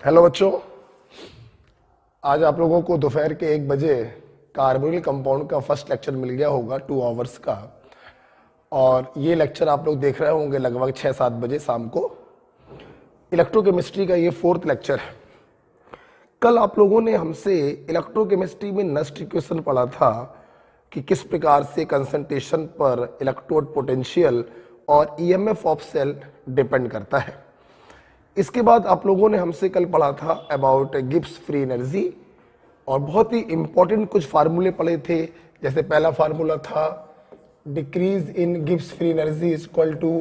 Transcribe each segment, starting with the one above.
Hello बच्चों, आज आप लोगों को दोपहर के 1 बजे कार्बोनिल कंपाउंड का फर्स्ट लेक्चर मिल गया होगा 2 आवर्स का। और ये लेक्चर आप लोग देख रहे होंगे लगभग 6-7 बजे शाम को। इलेक्ट्रोकेमिस्ट्री का ये 4th लेक्चर है। कल आप लोगों ने हमसे इलेक्ट्रोकेमिस्ट्री में नस्ट इक्वेशन पढ़ा था कि किस प्रकार से कंसंट्रेशन पर इलेक्ट्रोड पोटेंशियल और ईएमएफ ऑफ सेल डिपेंड करता है। इसके बाद आप लोगों ने हमसे कल पढ़ा था अबाउट गिब्स फ्री एनर्जी और बहुत ही इंपॉर्टेंट कुछ फार्मूले पढ़े थे। जैसे पहला फार्मूला था decrease in Gibbs free energy is equal to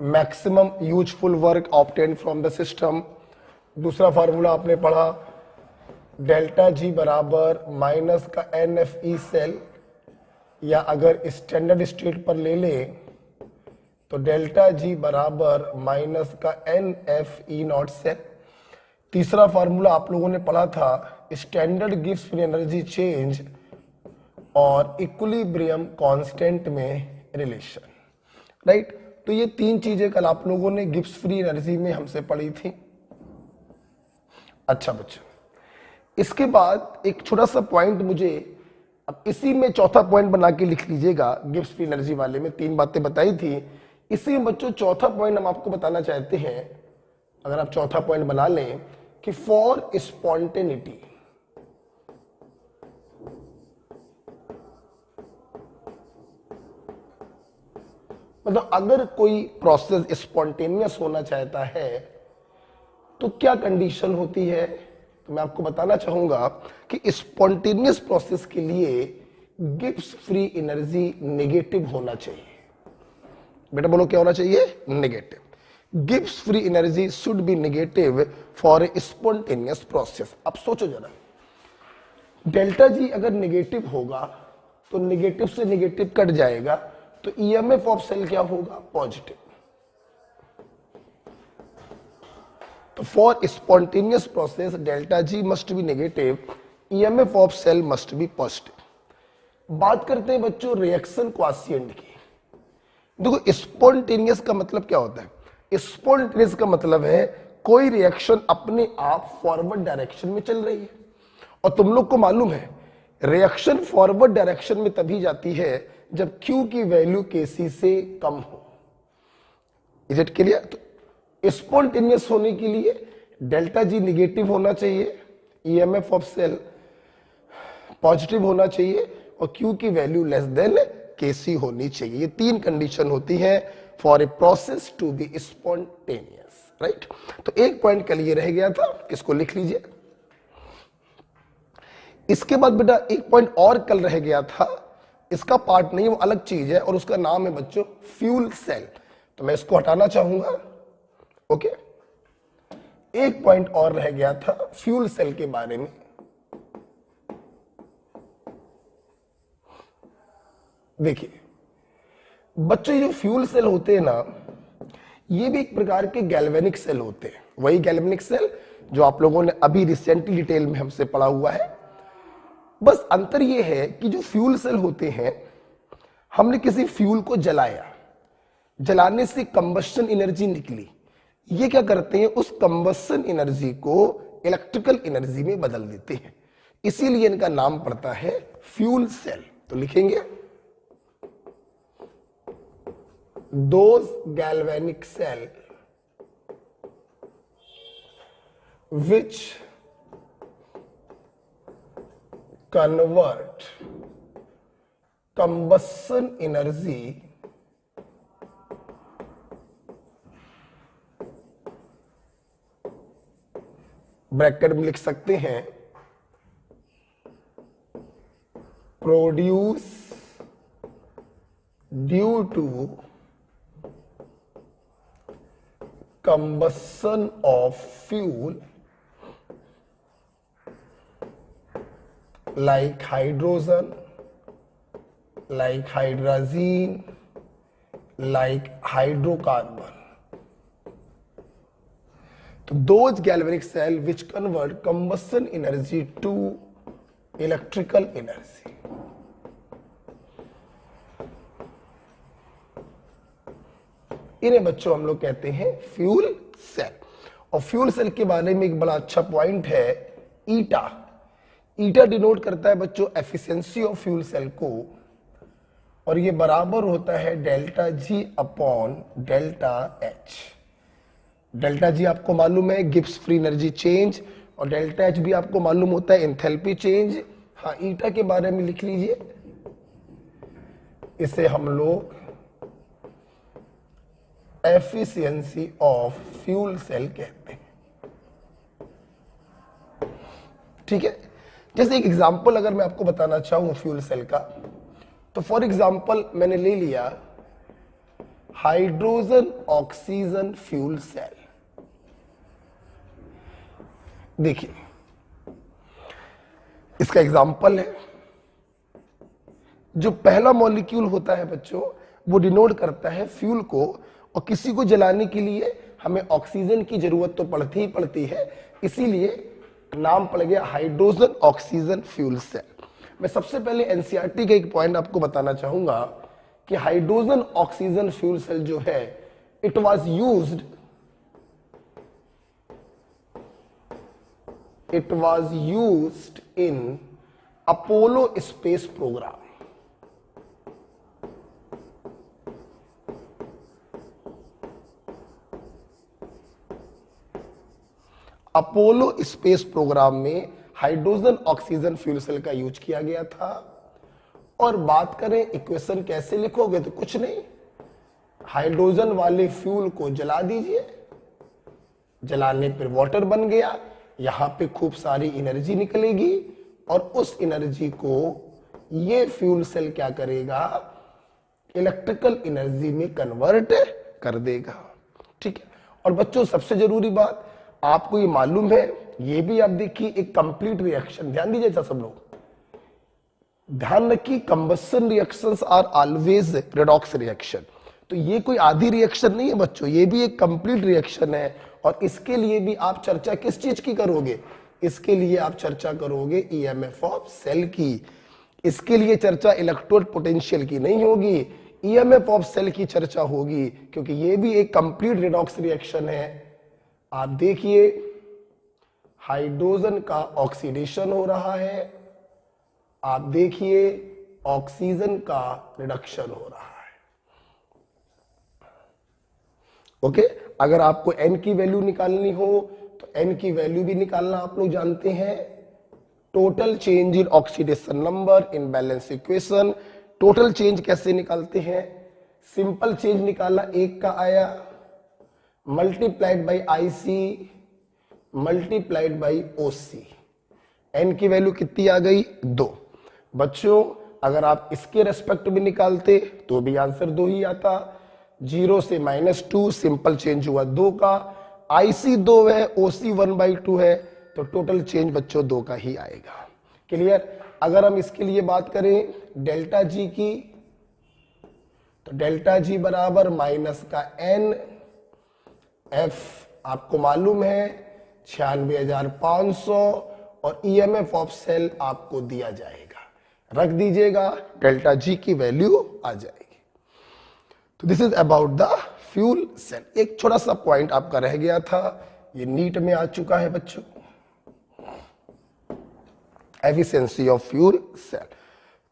maximum useful work obtained from the system. दूसरा फार्मूला आपने पढ़ा डेल्टा जी बराबर माइनस का एन एफ ई सेल, या अगर स्टैंडर्ड स्टेट पर ले ले तो डेल्टा जी बराबर माइनस का n F E naught cell. तीसरा फार्मूला आप लोगों ने पढ़ा था standard Gibbs free energy change और इक्विलिब्रियम कांस्टेंट में रिलेशन, राइट। तो ये 3 चीजें कल आप लोगों ने गिब्स फ्री एनर्जी में हमसे पढ़ी थी। अच्छा बच्चों, इसके बाद एक छोटा सा पॉइंट मुझे अब इसी में चौथा पॉइंट बना के लिख लीजिएगा। गिब्स फ्री एनर्जी वाले में 3 बातें बताई थी, इसी में बच्चों चौथा पॉइंट हम आपको बताना चाहते हैं। अगर आप चौथा पॉइंट बना लें कि फॉर स्पॉन्टेनिटी, मतलब अगर कोई प्रोसेस स्पॉन्टेनियस होना चाहता है तो क्या कंडीशन होती है। तो मैं आपको बताना चाहूंगा कि स्पॉन्टेनियस प्रोसेस के लिए गिब्स फ्री एनर्जी नेगेटिव होना चाहिए। बेटा बोलो क्या होना चाहिए? Negative. Gibbs free energy should be negative for a spontaneous process. अब सोचो जरा, डेल्टा जी अगर नेगेटिव होगा तो नेगेटिव से नेगेटिव कट जाएगा, तो ईएमएफ ऑफ सेल क्या होगा? पॉजिटिव। तो for spontaneous process delta G must be negative, EMF of cell must be positive. बात करते हैं बच्चों रिएक्शन क्वाशिएंट की। देखो स्पॉन्टेनियस का मतलब क्या होता है? स्पॉन्टेनियस का मतलब है कोई रिएक्शन अपने आप फॉरवर्ड डायरेक्शन में चल रही है। और तुम लोग को मालूम है रिएक्शन फॉरवर्ड डायरेक्शन में तभी जाती है जब Q की वैल्यू Kc से कम हो। Is it clear? तो स्पॉन्टेनियस होने के लिए डेल्टा जी निगेटिव होना चाहिए, ईएमएफ ऑफ सेल पॉजिटिव होना चाहिए और Q की वैल्यू लेस देन Kc होनी चाहिए। ये 3 कंडीशन होती है for a process to be spontaneous, right. तो एक पॉइंट कल ये रह गया था, इसको लिख लीजिए। इसके बाद बेटा एक पॉइंट और कल रह गया था, इसका पार्ट नहीं, वो अलग चीज है और उसका नाम है बच्चों फ्यूल सेल। तो मैं इसको हटाना चाहूंगा। ओके, एक पॉइंट और रह गया था फ्यूल सेल के बारे में। देखिए बच्चों, ये जो फ्यूल सेल होते हैं ना, ये भी एक प्रकार के गैल्वेनिक सेल होते हैं। वही गैल्वेनिक सेल जो आप लोगों ने अभी रिसेंटली डिटेल में हमसे पढ़ा हुआ है। बस अंतर ये है कि जो फ्यूल सेल होते हैं, हमने किसी फ्यूल को जलाया, जलाने से कंबस्शन एनर्जी निकली। ये क्या करते हैं? उस कंबस्शन एनर्जी को इलेक्ट्रिकल एनर्जी में बदल देते हैं। इसीलिए इनका नाम पड़ता है फ्यूल सेल। तो लिखेंगे those galvanic cell which convert combustion energy bracket में लिख सकते हैं produce due to combustion of fuel like hydrogen, like hydrazine, like hydrocarbon. So those galvanic cell which convert combustion energy to electrical energy. इन्हें बच्चों हम लोग कहते हैं फ्यूल सेल। और फ्यूल सेल के बारे में एक बड़ा अच्छा पॉइंट है ईटा। ईटा डिनोट करता है बच्चों एफिशिएंसी ऑफ फ्यूल सेल को, और ये बराबर होता है delta G upon delta H. Delta G आपको मालूम है गिब्स फ्री एनर्जी चेंज, और डेल्टा एच भी आपको मालूम होता है एंथैल्पी चेंज। हाँ, ईटा के बारे में लिख लीजिए, इसे हम लोग एफिशिएंसी ऑफ फ्यूल सेल कहते हैं। ठीक है, जैसे एक एग्जांपल अगर मैं आपको बताना चाहूं फ्यूल सेल का, तो फॉर एग्जांपल मैंने ले लिया हाइड्रोजन ऑक्सीजन फ्यूल सेल। देखिए इसका एग्जांपल है, जो पहला मॉलिक्यूल होता है बच्चों वो डिनोट करता है फ्यूल को, और किसी को जलाने के लिए हमें ऑक्सीजन की जरूरत तो पड़ती ही पड़ती है, इसीलिए नाम पड़ गया हाइड्रोजन ऑक्सीजन फ्यूल सेल। मैं सबसे पहले एनसीईआरटी का एक पॉइंट आपको बताना चाहूंगा कि हाइड्रोजन ऑक्सीजन फ्यूल सेल जो है it was used in Apollo space program. Apollo space program में हाइड्रोजन ऑक्सीजन फ्यूल सेल का यूज किया गया था। और बात करें इक्वेशन कैसे लिखोगे, तो कुछ नहीं, हाइड्रोजन वाले फ्यूल को जला दीजिए, जलाने पर वाटर बन गया, यहां पे खूब सारी एनर्जी निकलेगी, और उस एनर्जी को ये फ्यूल सेल क्या करेगा, इलेक्ट्रिकल एनर्जी में कन्वर्ट कर देगा। ठीक है, और बच्चों सबसे जरूरी बात आपको ये मालूम है, ये भी आप देखिए एक कंप्लीट रिएक्शन, ध्यान दीजिए सब लोग, ध्यान रखिए combustion reactions are always redox reaction. तो ये कोई आधी रिएक्शन नहीं है बच्चों, ये भी एक कंप्लीट रिएक्शन है। और इसके लिए भी आप चर्चा किस चीज की करोगे, इसके लिए आप चर्चा करोगे ईएमएफ ऑफ सेल की। इसके लिए चर्चा इलेक्ट्रोड पोटेंशियल की नहीं होगी, ईएमएफ ऑफ सेल की चर्चा होगी, क्योंकि ये भी एक कंप्लीट रेडॉक्स रिएक्शन है। आप देखिए हाइड्रोजन का ऑक्सीडेशन हो रहा है, आप देखिए ऑक्सीजन का रिडक्शन हो रहा है। ओके, अगर आपको n की वैल्यू निकालनी हो तो n की वैल्यू भी निकालना आप लोग जानते हैं, total change in oxidation number in balance equation. Total change कैसे निकालते हैं, सिंपल चेंज निकाला, एक का आया, multiplied by IC multiplied by OC, n की वैल्यू कितनी आ गई, 2। बच्चों अगर आप इसके रेस्पेक्ट में निकालते तो भी आंसर 2 ही आता, 0 से -2, सिंपल चेंज हुआ 2 का, IC 2 है, OC 1/2 है, तो टोटल चेंज बच्चों 2 का ही आएगा। क्लियर। अगर हम इसके लिए बात करें डेल्टा जी की, तो डेल्टा जी बराबर माइनस का n, F आपको मालूम है 96,500, और ईएमएफ ऑफ सेल आपको दिया जाएगा, रख दीजिएगा, डेल्टा जी की वैल्यू आ जाएगी। तो this is about the fuel cell. एक छोटा सा पॉइंट आपका रह गया था, ये नीट में आ चुका है बच्चों, एफिशिएंसी ऑफ फ्यूल सेल।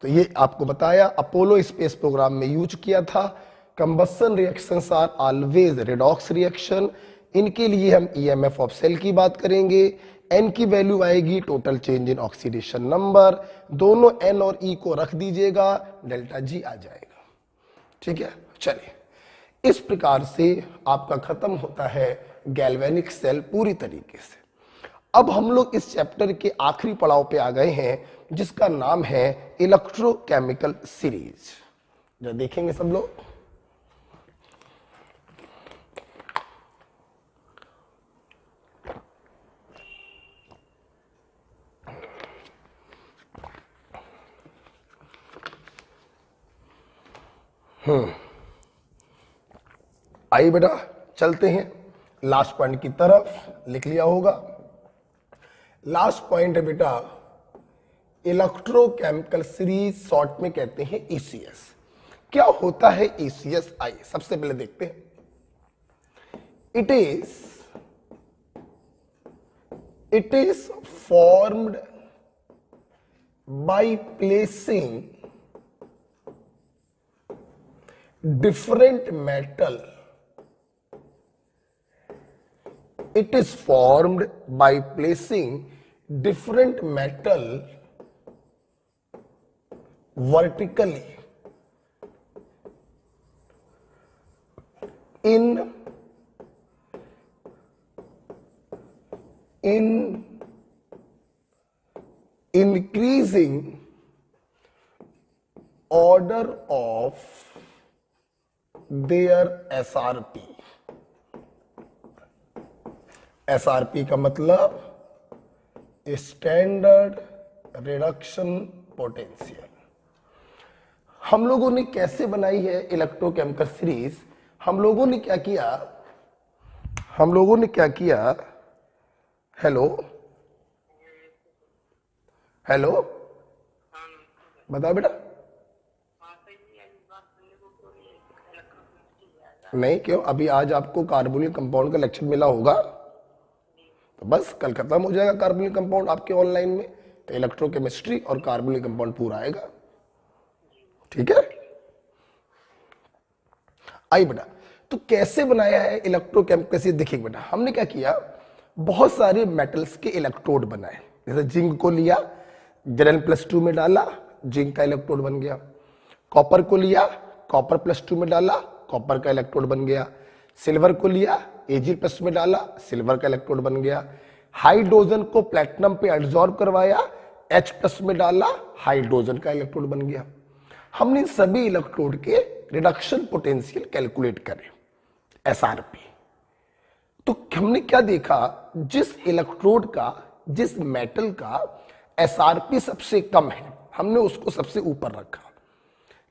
तो ये आपको बताया अपोलो स्पेस प्रोग्राम में यूज किया था। Combustion reactions are always redox reaction, इनके लिए हम ईएमएफ ऑफ सेल की बात करेंगे। n की वैल्यू आएगी total change in oxidation number, दोनों n और e को रख दीजिएगा, डेल्टा जी आ जाएगा। ठीक है, चलिए इस प्रकार से आपका खत्म होता है गैल्वेनिक सेल पूरी तरीके से। अब हम लोग इस चैप्टर के आखिरी पड़ाव पे आ गए हैं, जिसका नाम है इलेक्ट्रोकेमिकल सीरीज, जो देखेंगे सब लोग। आइए बेटा चलते हैं लास्ट पॉइंट की तरफ, लिख लिया होगा। लास्ट पॉइंट है बेटा इलेक्ट्रोकेमिकल सीरीज, शॉर्ट में कहते हैं ईसीएस। क्या होता है ईसीएस, आइए सबसे पहले देखते हैं। It is It is formed by placing different metal. It is formed by placing different metal vertically in increasing order of their SRP. SRP का मतलब स्टैंडर्ड रिडक्शन पोटेंशियल। हम लोगों ने कैसे बनाई है इलेक्ट्रोकेमिकल सीरीज? हम लोगों ने क्या किया? हेलो हेलो, बताओ बेटा। नहीं क्यों? अभी आज आपको कार्बोनिल कंपाउंड का लेक्चर मिला होगा, तो बस कल खत्म हो जाएगा कार्बोनिल कंपाउंड आपके ऑनलाइन में, तो इलेक्ट्रोकेमिस्ट्री और कार्बोनिल कंपाउंड पूरा आएगा। ठीक है, आई बेटा। तो कैसे बनाया है इलेक्ट्रोकेमिकल से? देखिए बेटा, हमने क्या किया, बहुत सारे मेटल्स के इलेक्ट्रोड बनाए। जैसे जिंक को लिया, Zn+2 में डाला, जिंक का इलेक्ट्रोड बन गया। कॉपर को लिया, कॉपर +2 में डाला, कॉपर का इलेक्ट्रोड बन गया। सिल्वर को लिया, Ag+ में डाला, सिल्वर का इलेक्ट्रोड बन गया। हाइड्रोजन को प्लेटिनम पे एब्जॉर्ब करवाया, H+ में डाला, हाइड्रोजन का इलेक्ट्रोड बन गया। हमने सभी इलेक्ट्रोड के रिडक्शन पोटेंशियल कैलकुलेट करे, SRP। तो हमने क्या देखा, जिस इलेक्ट्रोड का, जिस मेटल का SRP सबसे कम है, हमने उसको सबसे ऊपर रखा।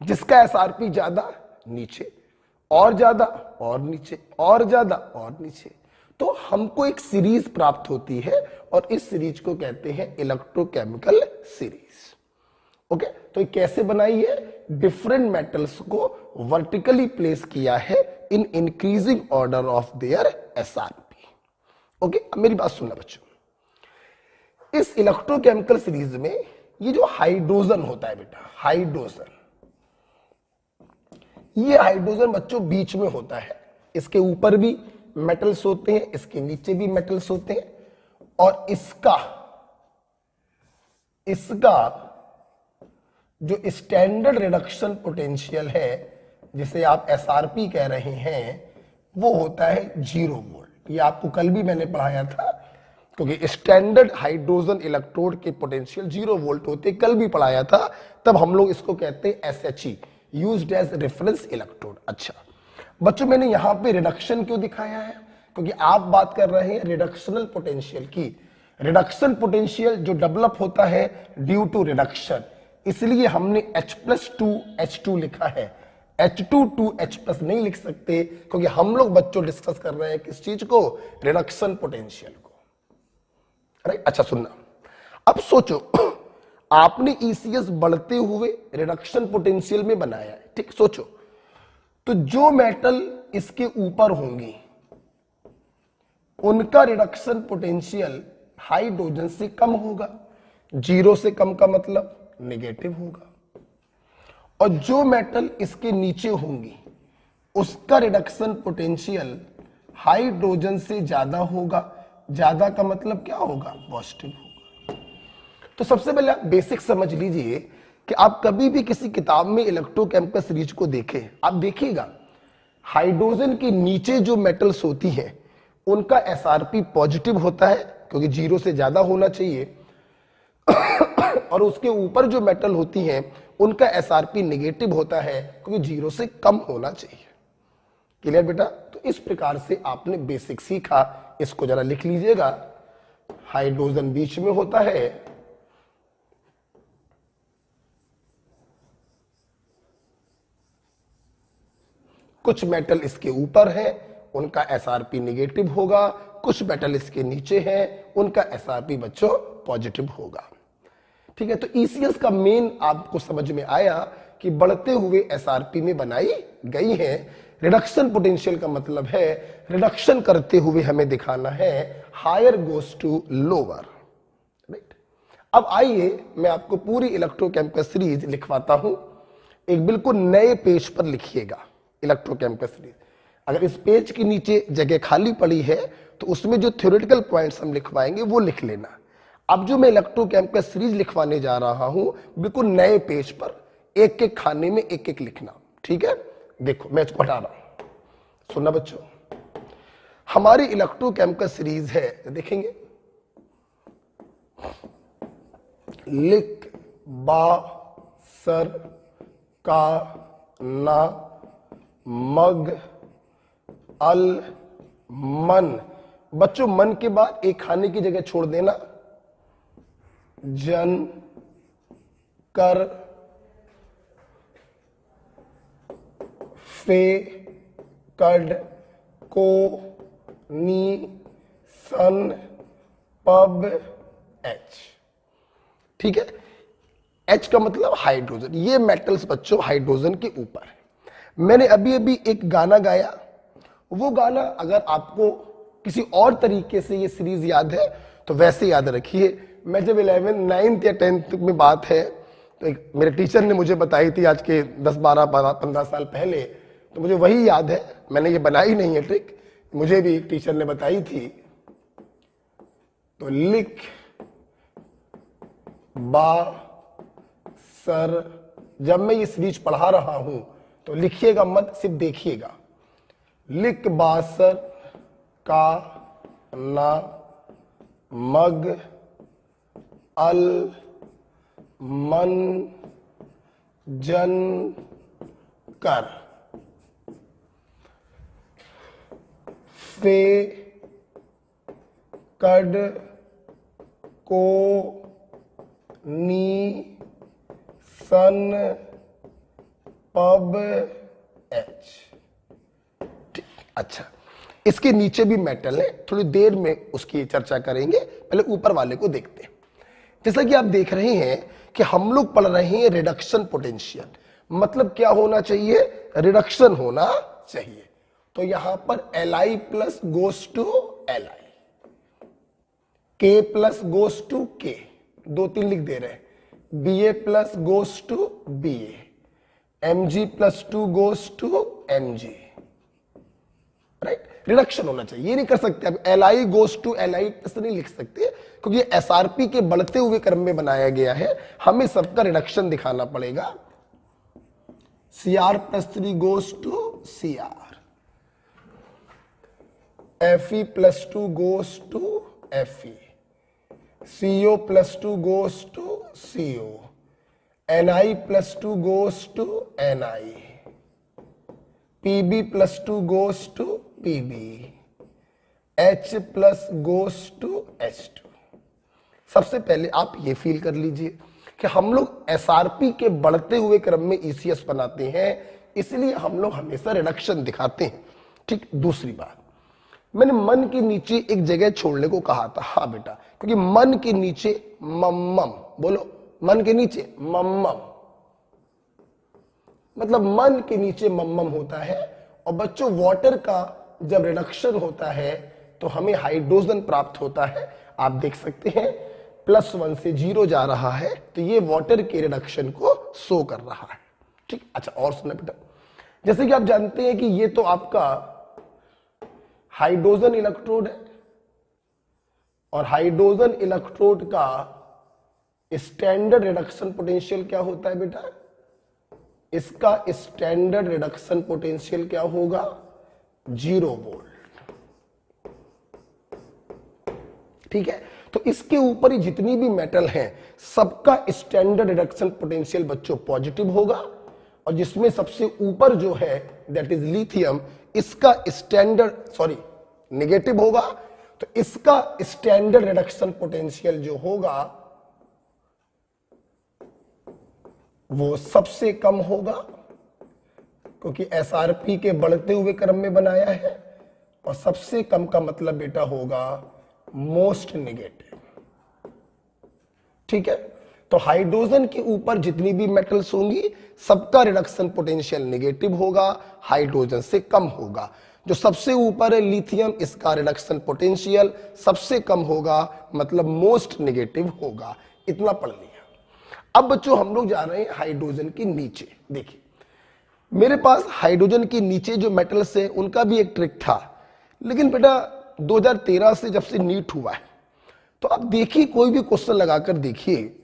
जिसका SRP ज्यादा, नीचे, और ज्यादा और नीचे, और ज्यादा और नीचे। तो हमको एक सीरीज प्राप्त होती है और इस सीरीज को कहते हैं इलेक्ट्रोकेमिकल सीरीज। ओके, तो ये कैसे बनाई है? डिफरेंट मेटल्स को वर्टिकली प्लेस किया है in increasing order of their SRP। Okay, अब मेरी बात सुनना बच्चों। इस इलेक्ट्रोकेमिकल सीरीज में ये जो हाइड्रोजन होता है बेटा, हाइड्रोजन, ये हाइड्रोजन बच्चों बीच में होता है। इसके ऊपर भी मेटल्स होते हैं, इसके नीचे भी मेटल्स होते हैं, और इसका जो स्टैंडर्ड रिडक्शन पोटेंशियल है, जिसे आप SRP कह रहे हैं, वो होता है 0 वोल्ट। ये आपको कल भी मैंने पढ़ाया था, क्योंकि स्टैंडर्ड हाइड्रोजन इलेक्ट्रोड के पोटेंशियल 0 वोल्ट होते, कल भी पढ़ाया था। तब हम लोग इसको कहते हैं SHE, used as reference electrode. अच्छा बच्चों, मैंने यहां पे रिडक्शन क्यों दिखाया है? क्योंकि आप बात कर रहे हैं रिडक्शनल पोटेंशियल की। रिडक्शन पोटेंशियल जो डेवलप होता है ड्यू टू रिडक्शन, इसलिए हमने H+2H2 लिखा है। H2 नहीं लिख सकते, क्योंकि हम लोग बच्चों डिस्कस कर रहे हैं किस चीज को? रिडक्शन पोटेंशियल को। राइट? अच्छा सुनना, अब सोचो, आपने ECS बढ़ते हुए रिडक्शन पोटेंशियल में बनाया है, ठीक? सोचो, तो जो मेटल इसके ऊपर होंगी, उनका रिडक्शन पोटेंशियल हाइड्रोजन से कम होगा। 0 से कम का मतलब नेगेटिव होगा। और जो मेटल इसके नीचे होंगी, उसका रिडक्शन पोटेंशियल हाइड्रोजन से ज्यादा होगा। ज्यादा का मतलब क्या होगा? पॉजिटिव होगा। तो सबसे पहले आप बेसिक समझ लीजिए कि आप कभी भी किसी किताब में इलेक्ट्रोकेमिकल सीरीज को देखें, आप देखिएगा हाइड्रोजन के नीचे जो मेटल्स होती हैं, उनका SRP पॉजिटिव होता है, क्योंकि 0 से ज्यादा होना चाहिए। और उसके ऊपर जो मेटल होती हैं, उनका SRP नेगेटिव होता है, क्योंकि 0 से कम होना चाहिए। क्लियर बेटा? तो इस प्रकार से आपने बेसिक सीखा। इसको जरा लिख लीजिएगा, हाइड्रोजन बीच में होता है, कुछ मेटल इसके ऊपर है, उनका SRP नेगेटिव होगा, कुछ मेटल इसके नीचे है, उनका SRP बच्चों पॉजिटिव होगा। ठीक है, तो ECS का मेन आपको समझ में आया कि बढ़ते हुए SRP में बनाई गई है। रिडक्शन पोटेंशियल का मतलब है रिडक्शन करते हुए हमें दिखाना है higher goes to lower, right. अब आइए मैं आपको पूरी इलेक्ट्रोकेमिकल सीरीज लिखवाता हूं, एक बिल्कुल नए पेज पर लिखिएगा इलेक्ट्रोकेमिकल सीरीज। अगर इस पेज के नीचे जगह खाली पड़ी है तो उसमें जो थ्योरेटिकल पॉइंट्स हम लिखवाएंगे वो लिख लेना। अब जो मैं इलेक्ट्रोकेमिकल सीरीज लिखवाने जा रहा हूं बिल्कुल नए पेज पर, एक एक खाने में एक एक लिखना, ठीक है। देखो मैं इसको हटा रहा हूं, सुनना बच्चों। हमारी इलेक्ट्रोकेमिकल सीरीज है, देखेंगे, लिख बा सर का ना मग अल मन। बच्चों मन के बाद एक खाने की जगह छोड़ देना, जन कर फे कड को नी सन पब एच, ठीक है। एच का मतलब हाइड्रोजन, ये मेटल्स बच्चों हाइड्रोजन के ऊपर है। मैंने अभी अभी एक गाना गाया, वो गाना अगर आपको किसी और तरीके से ये सीरीज याद है तो वैसे याद रखिए। मैं जब 11th 9th या 10th में बात है तो मेरे टीचर ने मुझे बताई थी आज के 10 12 15 साल पहले, तो मुझे वही याद है। मैंने ये बनाई नहीं है ट्रिक, मुझे भी टीचर ने बताई थी। तो लिख बा सर, जब मैं ये सीरीज पढ़ा रहा हूं तो लिखिएगा मत, सिर्फ देखिएगा। लिख बासर का ना मग अल मन जन कर फे कड को नी सन पब एच, अच्छा। इसके नीचे भी मेटल है, थोड़ी देर में उसकी चर्चा करेंगे, पहले ऊपर वाले को देखते हैं। जैसा कि आप देख रहे हैं कि हम लोग पढ़ रहे हैं रिडक्शन पोटेंशियल, मतलब क्या होना चाहिए, रिडक्शन होना चाहिए। तो यहां पर Li plus goes to Li, K plus goes to K, 2 3 लिख दे रहे हैं, Ba plus goes to Ba, Mg plus 2 goes to Mg, right. Reduction होना चाहिए, ये नहीं कर सकते अब Li गोस टू Li ऐसे नहीं लिख सकते, क्योंकि ये SRP के बढ़ते हुए क्रम में बनाया गया है, हमें सबका रिडक्शन दिखाना पड़ेगा। Cr plus 3 goes to Cr, Fe plus 2 goes to Fe, CO plus 2 goes to CO, Ni plus 2 goes to Ni, Pb plus 2 goes to Pb, H plus goes to H2। सबसे पहले आप ये feel कर लीजिए कि हम लोग SRP के बढ़ते हुए क्रम में ECS बनाते हैं, इसलिए हम लोग हमेशा रिडक्शन दिखाते हैं, ठीक। दूसरी बात, मैंने मन के नीचे एक जगह छोड़ने को कहा था, हाँ बेटा, क्योंकि मन के नीचे मम्मम, बोलो मन के नीचे मम्मम, मतलब मन के नीचे मम्मम होता है। और बच्चों वाटर का जब रिडक्शन होता है तो हमें हाइड्रोजन प्राप्त होता है, आप देख सकते हैं +1 से 0 जा रहा है, तो ये वाटर के रिडक्शन को शो कर रहा है, ठीक। अच्छा और सुना बेटा, जैसे कि आप जानते हैं कि ये तो आपका हाइड्रोजन इलेक्ट्रोड है, और हाइड्रोजन इलेक्ट्रोड का स्टैंडर्ड रिडक्शन पोटेंशियल क्या होता है बेटा, इसका स्टैंडर्ड रिडक्शन पोटेंशियल क्या होगा, 0 वोल्ट, ठीक है। तो इसके ऊपर ही जितनी भी मेटल हैं सबका स्टैंडर्ड रिडक्शन पोटेंशियल बच्चों पॉजिटिव होगा, और जिसमें सबसे ऊपर जो है दैट इज लिथियम, इसका स्टैंडर्ड नेगेटिव होगा। तो इसका स्टैंडर्ड रिडक्शन पोटेंशियल जो होगा वो सबसे कम होगा, क्योंकि SRP के बढ़ते हुए क्रम में बनाया है, और सबसे कम का मतलब बेटा होगा मोस्ट नेगेटिव, ठीक है। तो हाइड्रोजन के ऊपर जितनी भी मेटल्स होंगी सबका रिडक्शन पोटेंशियल नेगेटिव होगा, हाइड्रोजन से कम होगा। जो सबसे ऊपर है लिथियम, इसका रिडक्शन पोटेंशियल सबसे कम होगा, मतलब मोस्ट नेगेटिव होगा। इतना पढ़ लिया। अब बच्चों हम लोग जा रहे हैं हाइड्रोजन के नीचे। देखिए मेरे पास हाइड्रोजन के नीचे जो मेटल्स है उनका भी एक ट्रिक था, लेकिन बेटा 2013 से जब से नीट हुआ है तो अब देखिए कोई भी क्वेश्चन लगाकर देखिए,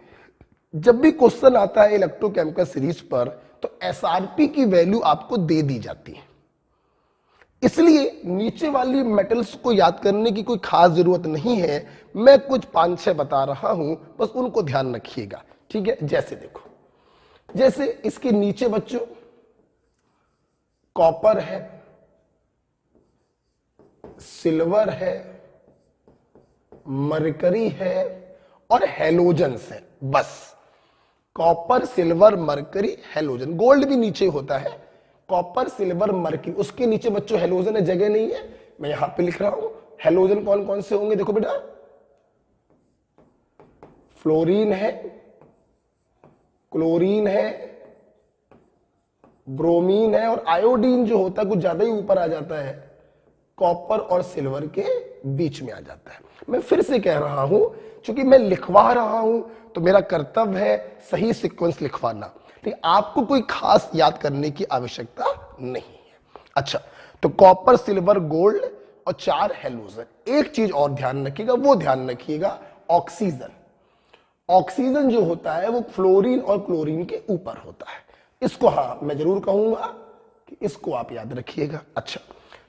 जब भी क्वेश्चन आता है इलेक्ट्रोकेमिकल सीरीज पर तो एसआरपी की वैल्यू आपको दे दी जाती है। इसलिए नीचे वाली मेटल्स को याद करने की कोई खास जरूरत नहीं है, मैं कुछ 5-6 बता रहा हूं, बस उनको ध्यान रखिएगा, ठीक है। जैसे देखो, जैसे इसके नीचे बच्चों कॉपर है, सिल्वर है, मरकरी है और हैलोजन्स है। बस copper, silver, mercury, halogen. Gold भी नीचे होता है, कॉपर, सिल्वर, मरकरी, उसके नीचे बच्चों हैलोजन है, जगह नहीं है, मैं यहां पे लिख रहा हूं। हैलोजन कौन कौन से होंगे, देखो बेटा, फ्लोरीन है, क्लोरीन है, ब्रोमीन है, और आयोडीन जो होता है कुछ ज्यादा ही ऊपर आ जाता है, कॉपर और सिल्वर के बीच में आ जाता है। मैं फिर से कह रहा हूं, क्योंकि मैं लिखवा रहा हूं तो मेरा कर्तव्य है सही सीक्वेंस लिखवाना, लेकिन आपको कोई खास याद करने की आवश्यकता नहीं है। अच्छा, तो कॉपर, सिल्वर, गोल्ड और 4 हैलोजन। एक चीज और ध्यान रखिएगा, वो ध्यान रखिएगा ऑक्सीजन। ऑक्सीजन जो होता है वो फ्लोरीन और क्लोरीन के ऊपर होता है। इसको हाँ मैं जरूर कहूंगा कि इसको आप याद रखिएगा। अच्छा,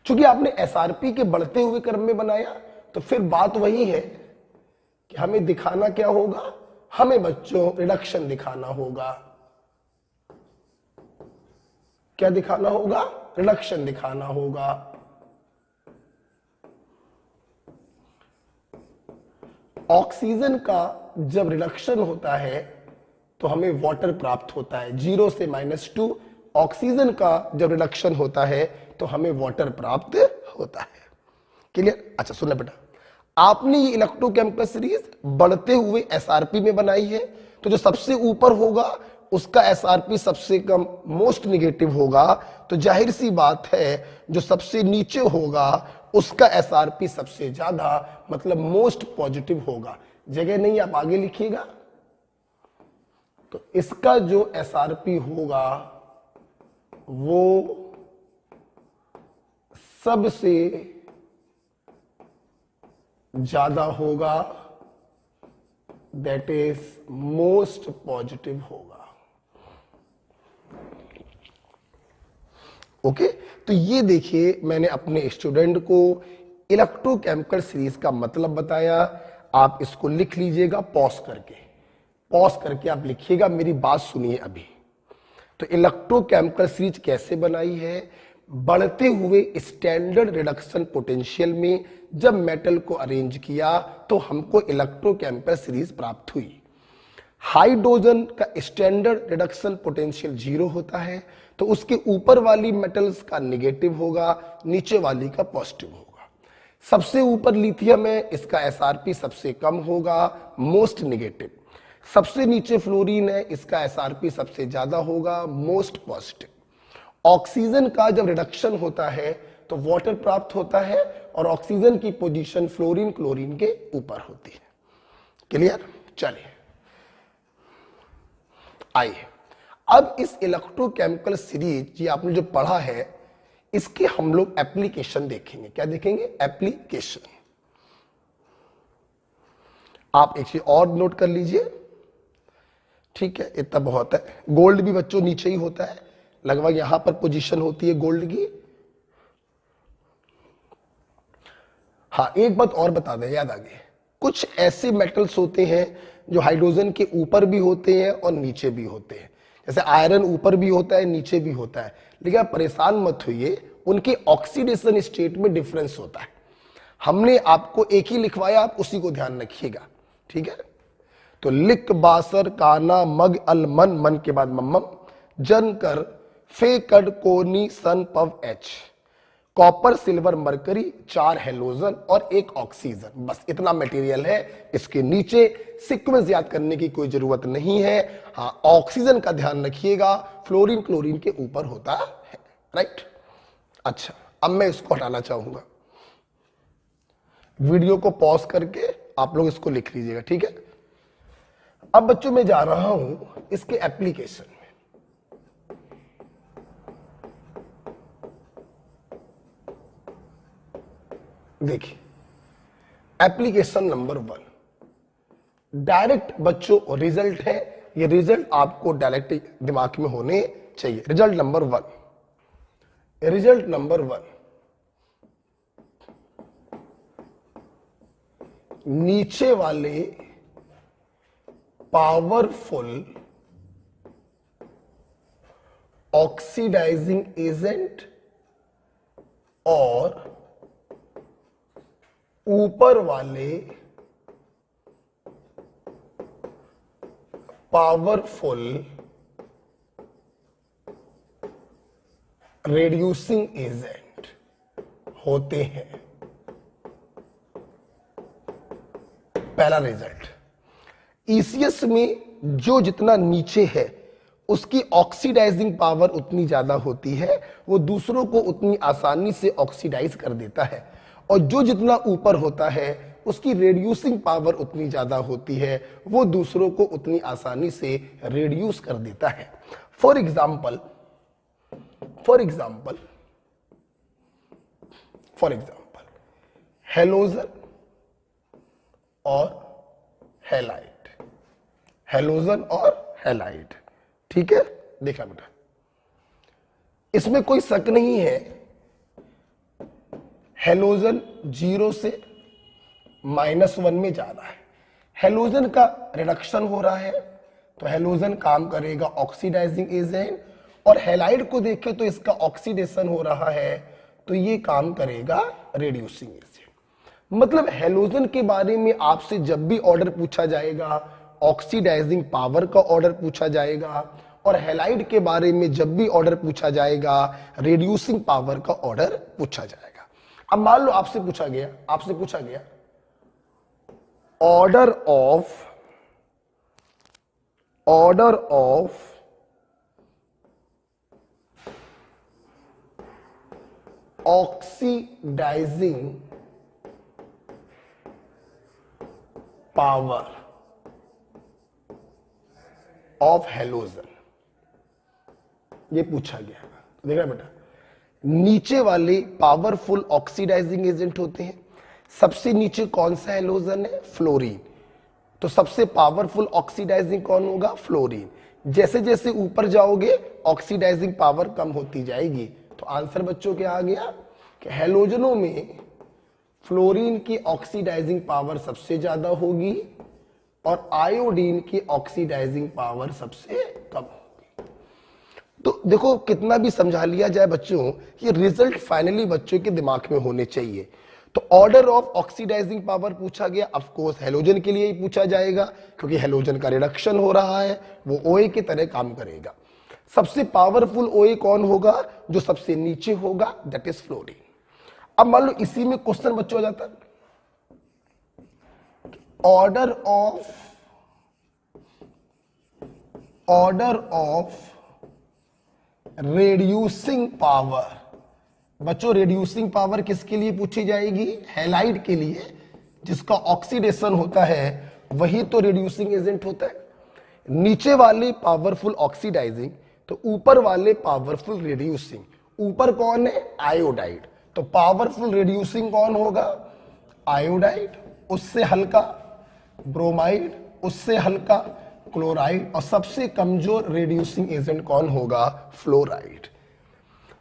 चूंकि आपने एसआरपी के बढ़ते हुए क्रम में बनाया तो फिर बात वही है कि हमें दिखाना क्या होगा, हमें बच्चों रिडक्शन दिखाना होगा। क्या दिखाना होगा, रिडक्शन दिखाना होगा। ऑक्सीजन का जब रिडक्शन होता है तो हमें वाटर प्राप्त होता है, 0 से -2। ऑक्सीजन का जब रिडक्शन होता है तो हमें वाटर प्राप्त होता है। क्लियर? अच्छा सुनना बेटा, आपने ये इलेक्ट्रोकेमिकल सीरीज बढ़ते हुए एसआरपी में बनाई है, तो जो सबसे ऊपर होगा उसका एसआरपी सबसे कम, मोस्ट नेगेटिव होगा, तो जाहिर सी बात है जो सबसे नीचे होगा उसका एसआरपी सबसे ज्यादा, मतलब मोस्ट पॉजिटिव होगा। जगह नहीं, आप आगे लिखिएगा। तो इसका जो एसआरपी होगा वो सबसे ज्यादा होगा, दैट इज मोस्ट पॉजिटिव होगा। ओके, तो ये देखिए मैंने अपने स्टूडेंट को इलेक्ट्रोकेमिकल सीरीज का मतलब बताया। आप इसको लिख लीजिएगा पॉज करके आप लिखिएगा, मेरी बात सुनिए अभी। तो इलेक्ट्रोकेमिकल सीरीज कैसे बनाई है, बढ़ते हुए स्टैंडर्ड रिडक्शन पोटेंशियल में जब मेटल को अरेंज किया तो हमको इलेक्ट्रोकेमिकल सीरीज प्राप्त हुई। हाइड्रोजन का स्टैंडर्ड रिडक्शन पोटेंशियल 0 होता है, तो उसके ऊपर वाली मेटल्स का नेगेटिव होगा, नीचे वाली का पॉजिटिव होगा। सबसे ऊपर लिथियम है, इसका एसआरपी सबसे कम होगा, मोस्ट नेगेटिव। सबसे नीचे फ्लोरीन है, इसका एसआरपी सबसे ज्यादा होगा, मोस्ट पॉजिटिव। ऑक्सीजन का जब रिडक्शन होता है तो वाटर प्राप्त होता है, और ऑक्सीजन की पोजीशन फ्लोरीन क्लोरीन के ऊपर होती है। क्लियर? चलिए आइए अब इस इलेक्ट्रोकेमिकल सीरीज, ये आपने जो पढ़ा है, इसके हम लोग एप्लीकेशन देखेंगे। क्या देखेंगे? एप्लीकेशन। आप एक चीज और नोट कर लीजिए, ठीक है, इतना बहुत है। गोल्ड भी बच्चों नीचे ही होता है, लगभग यहां पर पोजीशन होती है गोल्ड की। हाँ, एक बात और बता दें, याद आ गई, कुछ ऐसे मेटल्स होते हैं जो हाइड्रोजन के ऊपर भी होते हैं और नीचे भी होते हैं। जैसे आयरन ऊपर भी होता है, नीचे भी होता है, लेकिन आप परेशान मत होइए, उनके ऑक्सीडेशन स्टेट में डिफरेंस होता है। हमने आपको एक ही लिखवाया, आप उसी को ध्यान रखिएगा, ठीक है। तो लिक, बासर, काना, मग, अल, मन, मन के बाद मम्मम, जन, कर, फे, कड, कोनी, सन, पव, एच। कॉपर, सिल्वर, मरकरी, 4 हैलोजन और 1 ऑक्सीजन। बस इतना मटेरियल है। इसके नीचे सीक्वेंस याद करने की कोई जरूरत नहीं है। हाँ, ऑक्सीजन का ध्यान रखिएगा, फ्लोरीन क्लोरीन के ऊपर होता है, राइट। अच्छा, अब मैं इसको हटाना चाहूंगा, वीडियो को पॉज करके आप लोग इसको लिख लीजिएगा, ठीक है। अब बच्चों मैं जा रहा हूं इसके एप्लीकेशन में। देखिए एप्लीकेशन नंबर 1, डायरेक्ट बच्चों रिजल्ट है, ये रिजल्ट आपको डायरेक्ट दिमाग में होने चाहिए। रिजल्ट नंबर 1, रिजल्ट नंबर 1, नीचे वाले पावरफुल ऑक्सीडाइजिंग एजेंट और ऊपर वाले पावरफुल रेड्यूसिंग एजेंट होते हैं। पहला रिजल्ट, ईसीएस में जो जितना नीचे है उसकी ऑक्सीडाइजिंग पावर उतनी ज्यादा होती है, वो दूसरों को उतनी आसानी से ऑक्सीडाइज कर देता है, और जो जितना ऊपर होता है उसकी रेड्यूसिंग पावर उतनी ज्यादा होती है, वो दूसरों को उतनी आसानी से रेड्यूस कर देता है। फॉर एग्जाम्पल हेलोजन और हैलाइड, हेलोजन और हैलाइड, ठीक है। देखा बेटा, इसमें कोई शक नहीं है, हेलोजन 0 से -1 में जा रहा है, हेलोजन का रिडक्शन हो रहा है, तो हेलोजन काम करेगा ऑक्सीडाइजिंग एजेंट, और हैलाइड को देखें तो इसका ऑक्सीडेशन हो रहा है, तो ये काम करेगा रेड्यूसिंग एजेंट। मतलब हेलोजन के बारे में आपसे जब भी ऑर्डर पूछा जाएगा, ऑक्सीडाइजिंग पावर का ऑर्डर पूछा जाएगा, और हैलाइड के बारे में जब भी ऑर्डर पूछा जाएगा, रेड्यूसिंग पावर का ऑर्डर पूछा जाएगा। अब मान लो आपसे पूछा गया order of oxidizing power of halogen, ये पूछा गया। देख रहे बेटा, नीचे वाले पावरफुल ऑक्सीडाइजिंग एजेंट होते हैं, सबसे नीचे कौन सा हेलोजन है, फ्लोरीन, तो सबसे पावरफुल ऑक्सीडाइजिंग कौन होगा, फ्लोरीन। जैसे जैसे ऊपर जाओगे ऑक्सीडाइजिंग पावर कम होती जाएगी, तो आंसर बच्चों क्या आ गया कि हेलोजनों में फ्लोरीन की ऑक्सीडाइजिंग पावर सबसे ज्यादा होगी और आयोडीन की ऑक्सीडाइजिंग पावर सबसे कम होगी। तो देखो कितना भी समझा लिया जाए बच्चों, ये रिजल्ट फाइनली बच्चों के दिमाग में होने चाहिए। तो ऑर्डर ऑफ ऑक्सीडाइजिंग पावर पूछा गया, ऑफ कोर्स हेलोजन के लिए ही पूछा जाएगा, क्योंकि हेलोजन का रिडक्शन हो रहा है, वो ओए की तरह काम करेगा। सबसे पावरफुल ओए कौन होगा, जो सबसे नीचे होगा, दैट इज फ्लोरीन। अब मान लो इसी में क्वेश्चन बच्चों हो जाता, ऑर्डर ऑफ रेड्यूसिंग पावर। बच्चों रेड्यूसिंग पावर किसके लिए पूछी जाएगी, हैलाइड के लिए, जिसका ऑक्सीडेशन होता है वही तो रेड्यूसिंग एजेंट होता है। नीचे वाले पावरफुल ऑक्सीडाइजिंग, तो ऊपर वाले पावरफुल रेड्यूसिंग। ऊपर कौन है, आयोडाइड, तो पावरफुल रेड्यूसिंग कौन होगा, आयोडाइड, उससे हल्का ब्रोमाइड, उससे हल्का क्लोराइड, और सबसे कमजोर रेड्यूसिंग एजेंट कौन होगा, फ्लोराइड।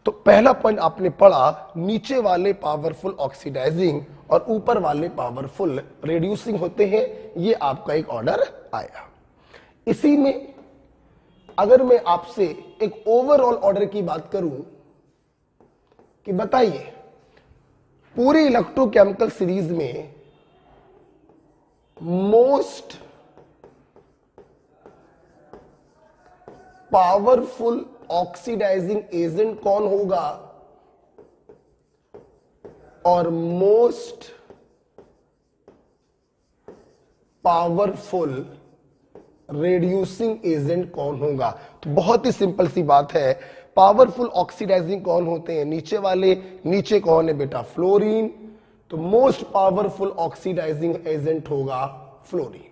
तो पहला पॉइंट आपने पढ़ा, नीचे वाले पावरफुल ऑक्सीडाइजिंग और ऊपर वाले पावरफुल रेड्यूसिंग होते हैं, ये आपका एक ऑर्डर आया। इसी में अगर मैं आपसे एक ओवरऑल ऑर्डर की बात करूं कि बताइए पूरी इलेक्ट्रोकेमिकल सीरीज में मोस्ट पावरफुल ऑक्सीडाइजिंग एजेंट कौन होगा और मोस्ट पावरफुल रेड्यूसिंग एजेंट कौन होगा। तो बहुत ही सिंपल सी बात है, पावरफुल ऑक्सीडाइजिंग कौन होते हैं? नीचे वाले। नीचे कौन है बेटा? फ्लोरीन। तो मोस्ट पावरफुल ऑक्सीडाइजिंग एजेंट होगा fluorine.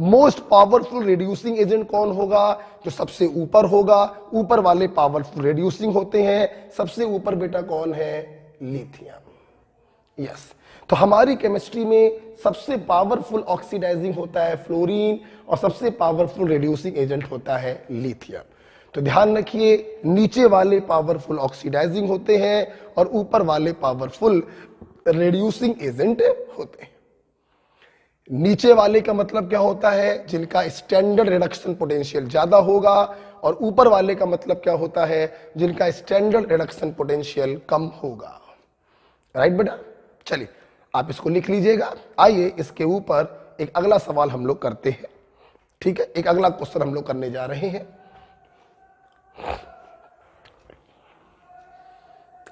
Most powerful reducing agent कौन होगा? जो सबसे ऊपर होगा। ऊपर वाले पावरफुल रिड्यूसिंग होते हैं। सबसे ऊपर बेटा कौन है? लिथियम। यस, तो हमारी केमिस्ट्री में सबसे पावरफुल ऑक्सीडाइजिंग होता है फ्लोरीन और सबसे पावरफुल रिड्यूसिंग एजेंट होता है लिथियम। तो ध्यान रखिए, नीचे वाले पावरफुल ऑक्सीडाइजिंग होते हैं और ऊपर वाले पावरफुल रिड्यूसिंग एजेंट होते हैं। नीचे वाले का मतलब क्या होता है? जिनका स्टैंडर्ड रिडक्शन पोटेंशियल ज्यादा होगा, और ऊपर वाले का मतलब क्या होता है? जिनका स्टैंडर्ड रिडक्शन पोटेंशियल कम होगा। राइट बेटा? चलिए आप इसको लिख लीजिएगा। आइए इसके ऊपर एक अगला सवाल हम लोग करते हैं। ठीक है, एक अगला क्वेश्चन हम लोग करने जा रहे हैं।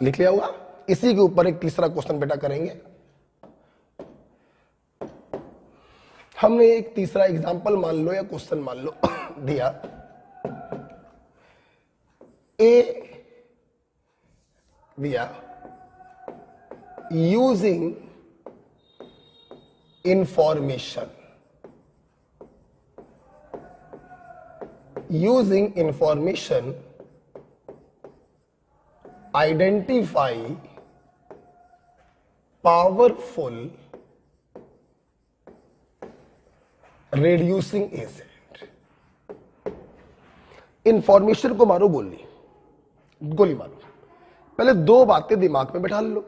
लिख लिया होगा? इसी के ऊपर एक तीसरा क्वेश्चन बेटा करेंगे। हमने एक तीसरा एग्जांपल मान लो या क्वेश्चन मान लो दिया। ए दिया, using information identify powerful reducing agent। Information को मारो गोली मारो। पहले दो बातें दिमाग में बैठा लो।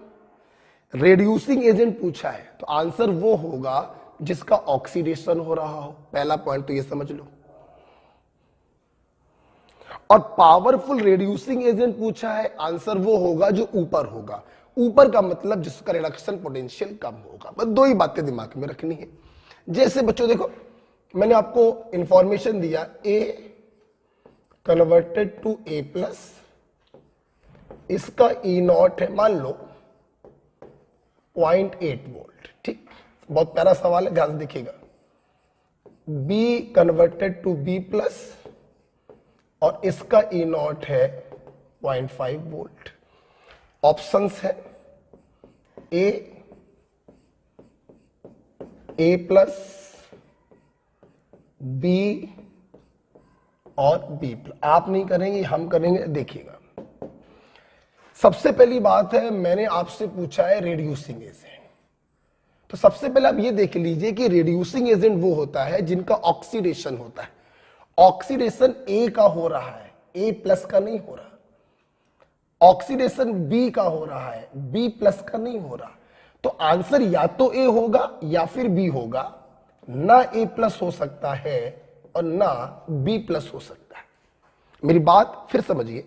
रेड्यूसिंग एजेंट पूछा है तो आंसर वो होगा जिसका ऑक्सीडेशन हो रहा हो। पहला पॉइंट तो ये समझ लो। और पावरफुल रेड्यूसिंग एजेंट पूछा है, आंसर वो होगा जो ऊपर होगा। ऊपर का मतलब जिसका रिडक्शन पोटेंशियल कम होगा। बस दो ही बातें दिमाग में रखनी है। जैसे बच्चों देखो, मैंने आपको इंफॉर्मेशन दिया ए कन्वर्टेड टू ए प्लस, इसका ई नॉट है मान लो 0.8 वोल्ट। ठीक, बहुत प्यारा सवाल है, ध्यान से देखिएगा। B converted to B plus और इसका ई नॉट है 0.5 वोल्ट। ऑप्शंस है ए प्लस, बी और बी प्लस। आप नहीं करेंगे, हम करेंगे। देखिएगा, सबसे पहली बात है, मैंने आपसे पूछा है रेड्यूसिंग एजेंट। तो सबसे पहले आप ये देख लीजिए कि रेड्यूसिंग एजेंट वो होता है जिनका ऑक्सीडेशन होता है। ऑक्सीडेशन ए का हो रहा है, ए प्लस का नहीं हो रहा। ऑक्सीडेशन बी का हो रहा है, बी प्लस का नहीं हो रहा। तो आंसर या तो ए होगा या फिर बी होगा। ना ए प्लस हो सकता है और ना बी प्लस हो सकता है। मेरी बात फिर समझिए,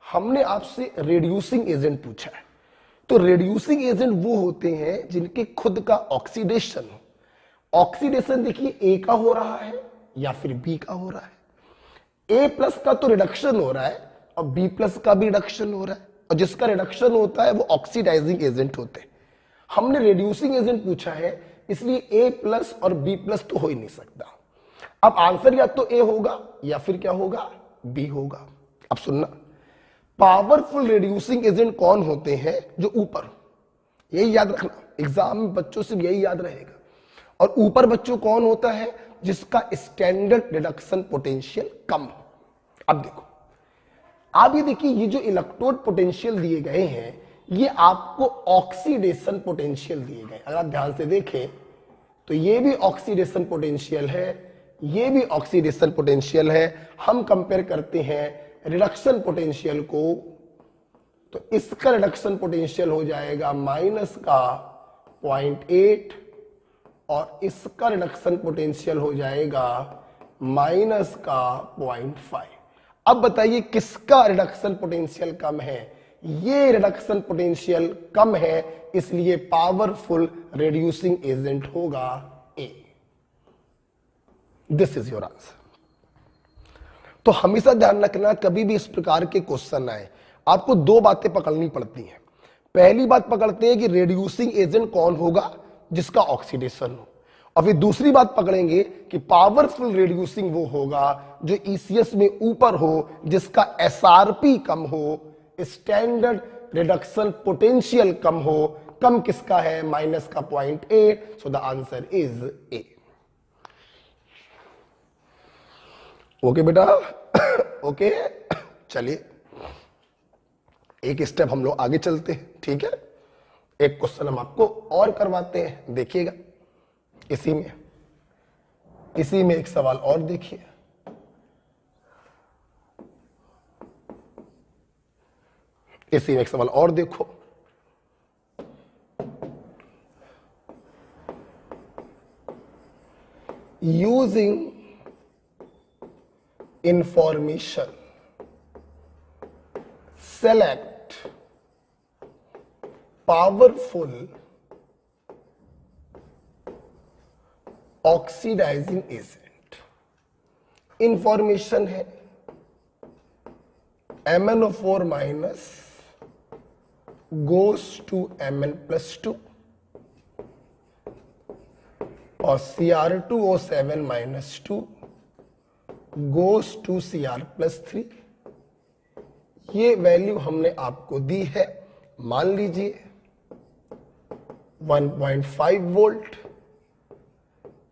हमने आपसे रेड्यूसिंग एजेंट पूछा है। तो रेड्यूसिंग एजेंट वो होते हैं जिनके खुद का ऑक्सीडेशन हो। ऑक्सीडेशन देखिए ए का हो रहा है या फिर बी का हो रहा है। ए प्लस का तो रिडक्शन हो रहा है और बी प्लस का भी रिडक्शन हो रहा है, और जिसका रिडक्शन होता है वो ऑक्सीडाइजिंग एजेंट होते हैं। हमने रेड्यूसिंग एजेंट पूछा है, इसलिए ए प्लस और बी प्लस तो हो ही नहीं सकता। अब आंसर या तो ए होगा या फिर क्या होगा? बी होगा। अब सुनना, पावरफुल रिड्यूसिंग एजेंट कौन होते हैं? जो ऊपर। यही याद रखना, एग्जाम में बच्चों से यही याद रहेगा। और ऊपर बच्चों कौन होता है? जिसका स्टैंडर्ड रिडक्शन पोटेंशियल कम हो। अब देखो, आप ये देखिए, ये जो इलेक्ट्रोड पोटेंशियल दिए गए हैं, ये आपको ऑक्सीडेशन पोटेंशियल दिए गए। अगर आप ध्यान से देखें तो ये भी ऑक्सीडेशन पोटेंशियल है, ये भी ऑक्सीडेशन पोटेंशियल है। हम कंपेयर करते हैं रिडक्शन पोटेंशियल को, तो इसका रिडक्शन पोटेंशियल हो जाएगा माइनस का 0.8 और इसका रिडक्शन पोटेंशियल हो जाएगा माइनस का 0.5। अब बताइए किसका रिडक्शन पोटेंशियल कम है? ये रिडक्शन पोटेंशियल कम है, इसलिए पावरफुल रिड्यूसिंग एजेंट होगा A. This is your answer. तो हमेशा ध्यान रखना, कभी भी इस प्रकार के क्वेश्चन आए आपको दो बातें पकड़नी पड़ती हैं। पहली बात पकड़ते हैं कि रेड्यूसिंग एजेंट कौन होगा? जिसका ऑक्सीडेशन हो। और फिर दूसरी बात पकड़ेंगे कि पावरफुल रिड्यूसिंग वो होगा जो ईसीएस में ऊपर हो, जिसका एसआरपी कम हो, स्टैंडर्ड रिडक्शन पोटेंशियल कम हो। कम किसका है? माइनस का 0.8। So the answer is a. Okay बेटा, ओके। चलिए एक स्टेप हम लोग आगे चलते हैं, ठीक है। एक क्वेश्चन हम आपको और करवाते हैं, देखिएगा। इसी में एक सवाल और देखिए। इसी में एक सवाल और देखो। Using information select powerful oxidizing agent। Information है MnO4 minus goes to Mn+2 और Cr2O7 minus 2 goes to Cr+3। ये वैल्यू हमने आपको दी है, मान लीजिए 1.5 वोल्ट।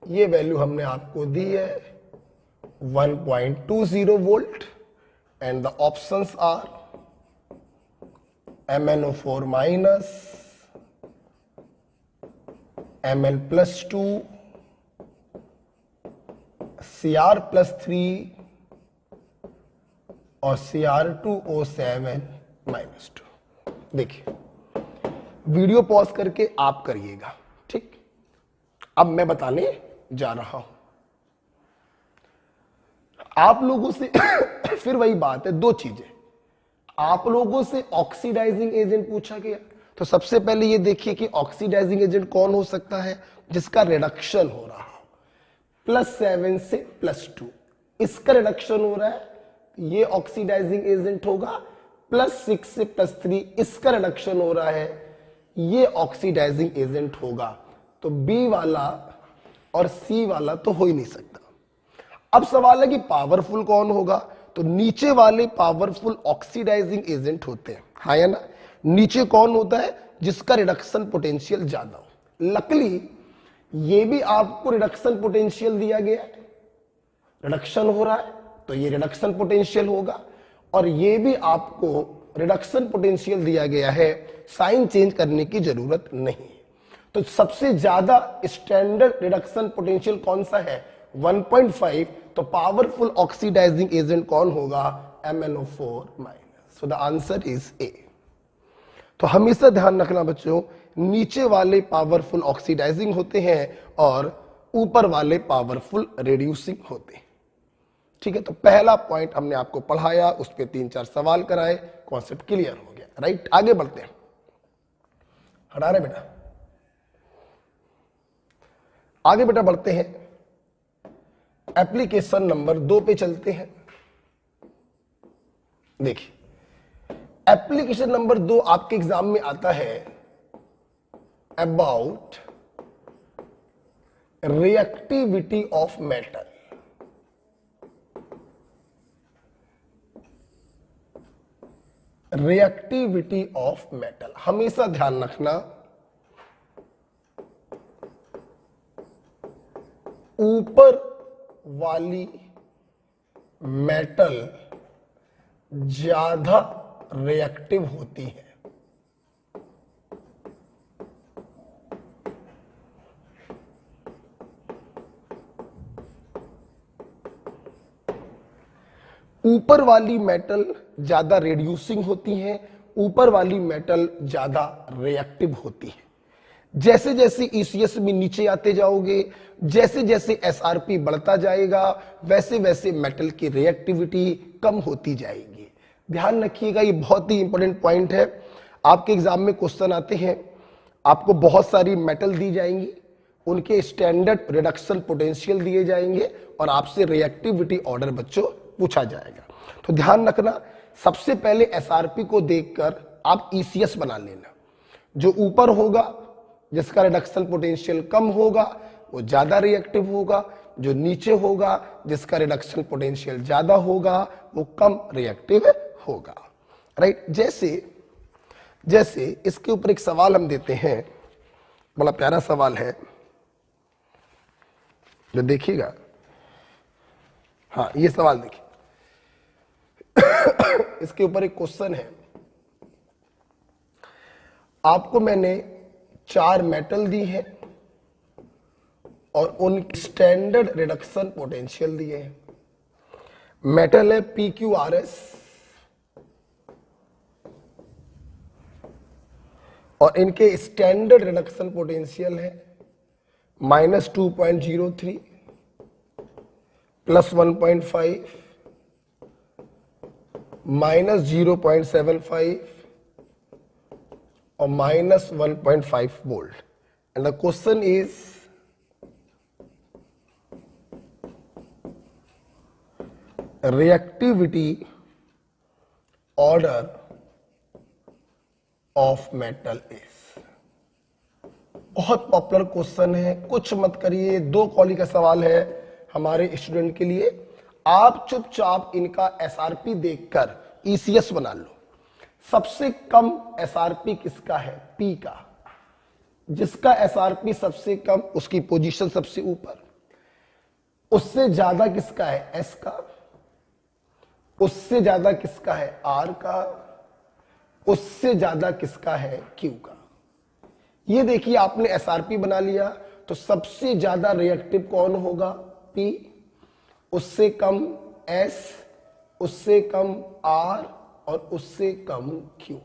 ये वैल्यू हमने आपको दी है 1.20 volt. And the options are MnO4 minus, Mn+2, Cr+3 और Cr2O7 माइनस 2। देखिए वीडियो पॉज करके आप करिएगा, ठीक। अब मैं बताने जा रहा हूं आप लोगों से फिर वही बात है, दो चीजें। आप लोगों से ऑक्सीडाइजिंग एजेंट पूछा गया, तो सबसे पहले ये देखिए कि ऑक्सीडाइजिंग एजेंट कौन हो सकता है? जिसका रिडक्शन हो रहा हो, +7 से +2 इसका रिडक्शन हो रहा है, ये ऑक्सीडाइजिंग एजेंट होगा। +6 से +3 इसका रिडक्शन हो रहा है, ये ऑक्सीडाइजिंग एजेंट होगा। तो बी वाला और सी वाला तो हो ही नहीं सकता। अब सवाल है कि पावरफुल कौन होगा? तो नीचे वाले पावरफुल ऑक्सीडाइजिंग एजेंट होते हैं, हाँ या ना। नीचे कौन होता है? जिसका रिडक्शन पोटेंशियल ज्यादा हो। लकली ये भी आपको रिडक्शन पोटेंशियल दिया गया है, रिडक्शन हो रहा है तो ये रिडक्शन पोटेंशियल होगा, और ये भी आपको रिडक्शन पोटेंशियल दिया गया है, साइन चेंज करने की जरूरत नहीं। तो सबसे ज्यादा स्टैंडर्ड रिडक्शन पोटेंशियल कौन सा है? 1.5। तो पावरफुल ऑक्सीडाइजिंग एजेंट कौन होगा? MnO4 minus. So the answer is a. तो हमेशा ध्यान रखना बच्चों, नीचे वाले पावरफुल ऑक्सीडाइजिंग होते हैं और ऊपर वाले पावरफुल रिड्यूसिंग होते हैं, ठीक है। तो पहला पॉइंट हमने आपको पढ़ाया, उस पर 3-4 सवाल कराए, कॉन्सेप्ट क्लियर हो गया, राइट। आगे बढ़ते हैं, हटा रहे बेटा, आगे बेटा बढ़ते हैं। एप्लीकेशन नंबर 2 पे चलते हैं। देखिए एप्लीकेशन नंबर 2 आपके एग्जाम में आता है about reactivity of metal. Reactivity of metal, हमेशा ध्यान रखना, ऊपर वाली मेटल ज्यादा रिएक्टिव होती है। ऊपर वाली मेटल ज्यादा रिड्यूसिंग होती है, ऊपर वाली मेटल ज्यादा रिएक्टिव होती है। जैसे जैसे ईसीएस में नीचे आते जाओगे, जैसे जैसे एसआरपी बढ़ता जाएगा, वैसे वैसे मेटल की रिएक्टिविटी कम होती जाएगी। ध्यान रखिएगा, ये बहुत ही इंपॉर्टेंट पॉइंट है। आपके एग्जाम में क्वेश्चन आते हैं, आपको बहुत सारी मेटल दी जाएंगी, उनके स्टैंडर्ड रिडक्शन पोटेंशियल दिए जाएंगे और आपसे रिएक्टिविटी ऑर्डर बच्चों पूछा जाएगा। तो ध्यान रखना, सबसे पहले एसआरपी को देखकर आप ईसीएस बना लेना। जो ऊपर होगा, जिसका रिडक्शन पोटेंशियल कम होगा, वो ज्यादा रिएक्टिव होगा, जो नीचे होगा जिसका रिडक्शन पोटेंशियल ज्यादा होगा वो कम रिएक्टिव होगा। राइट, जैसे इसके ऊपर एक सवाल हम देते हैं, बड़ा प्यारा सवाल है जो देखिएगा। हाँ, ये सवाल देखिए। इसके ऊपर एक क्वेश्चन है, आपको मैंने 4 मेटल दी है और उन स्टैंडर्ड रिडक्शन पोटेंशियल दिए हैं। मेटल है PQRS और इनके स्टैंडर्ड रिडक्शन पोटेंशियल है -2.03 +1.5 -0.75 और -1.5 volt. And the question is reactivity order of metal is. बहुत पॉपुलर क्वेश्चन है, कुछ मत करिए, 2 कॉली का सवाल है हमारे स्टूडेंट के लिए। आप चुपचाप इनका एसआरपी देखकर ईसीएस बना लो। सबसे कम एसआरपी किसका है? पी का। जिसका एसआरपी सबसे कम उसकी पोजीशन सबसे ऊपर। उससे ज्यादा किसका है? एस का। उससे ज्यादा किसका है? आर का। उससे ज्यादा किसका है? क्यू का। ये देखिए, आपने एसआरपी बना लिया तो सबसे ज्यादा रिएक्टिव कौन होगा? पी। उससे कम एस, उससे कम आर और उससे कम Q.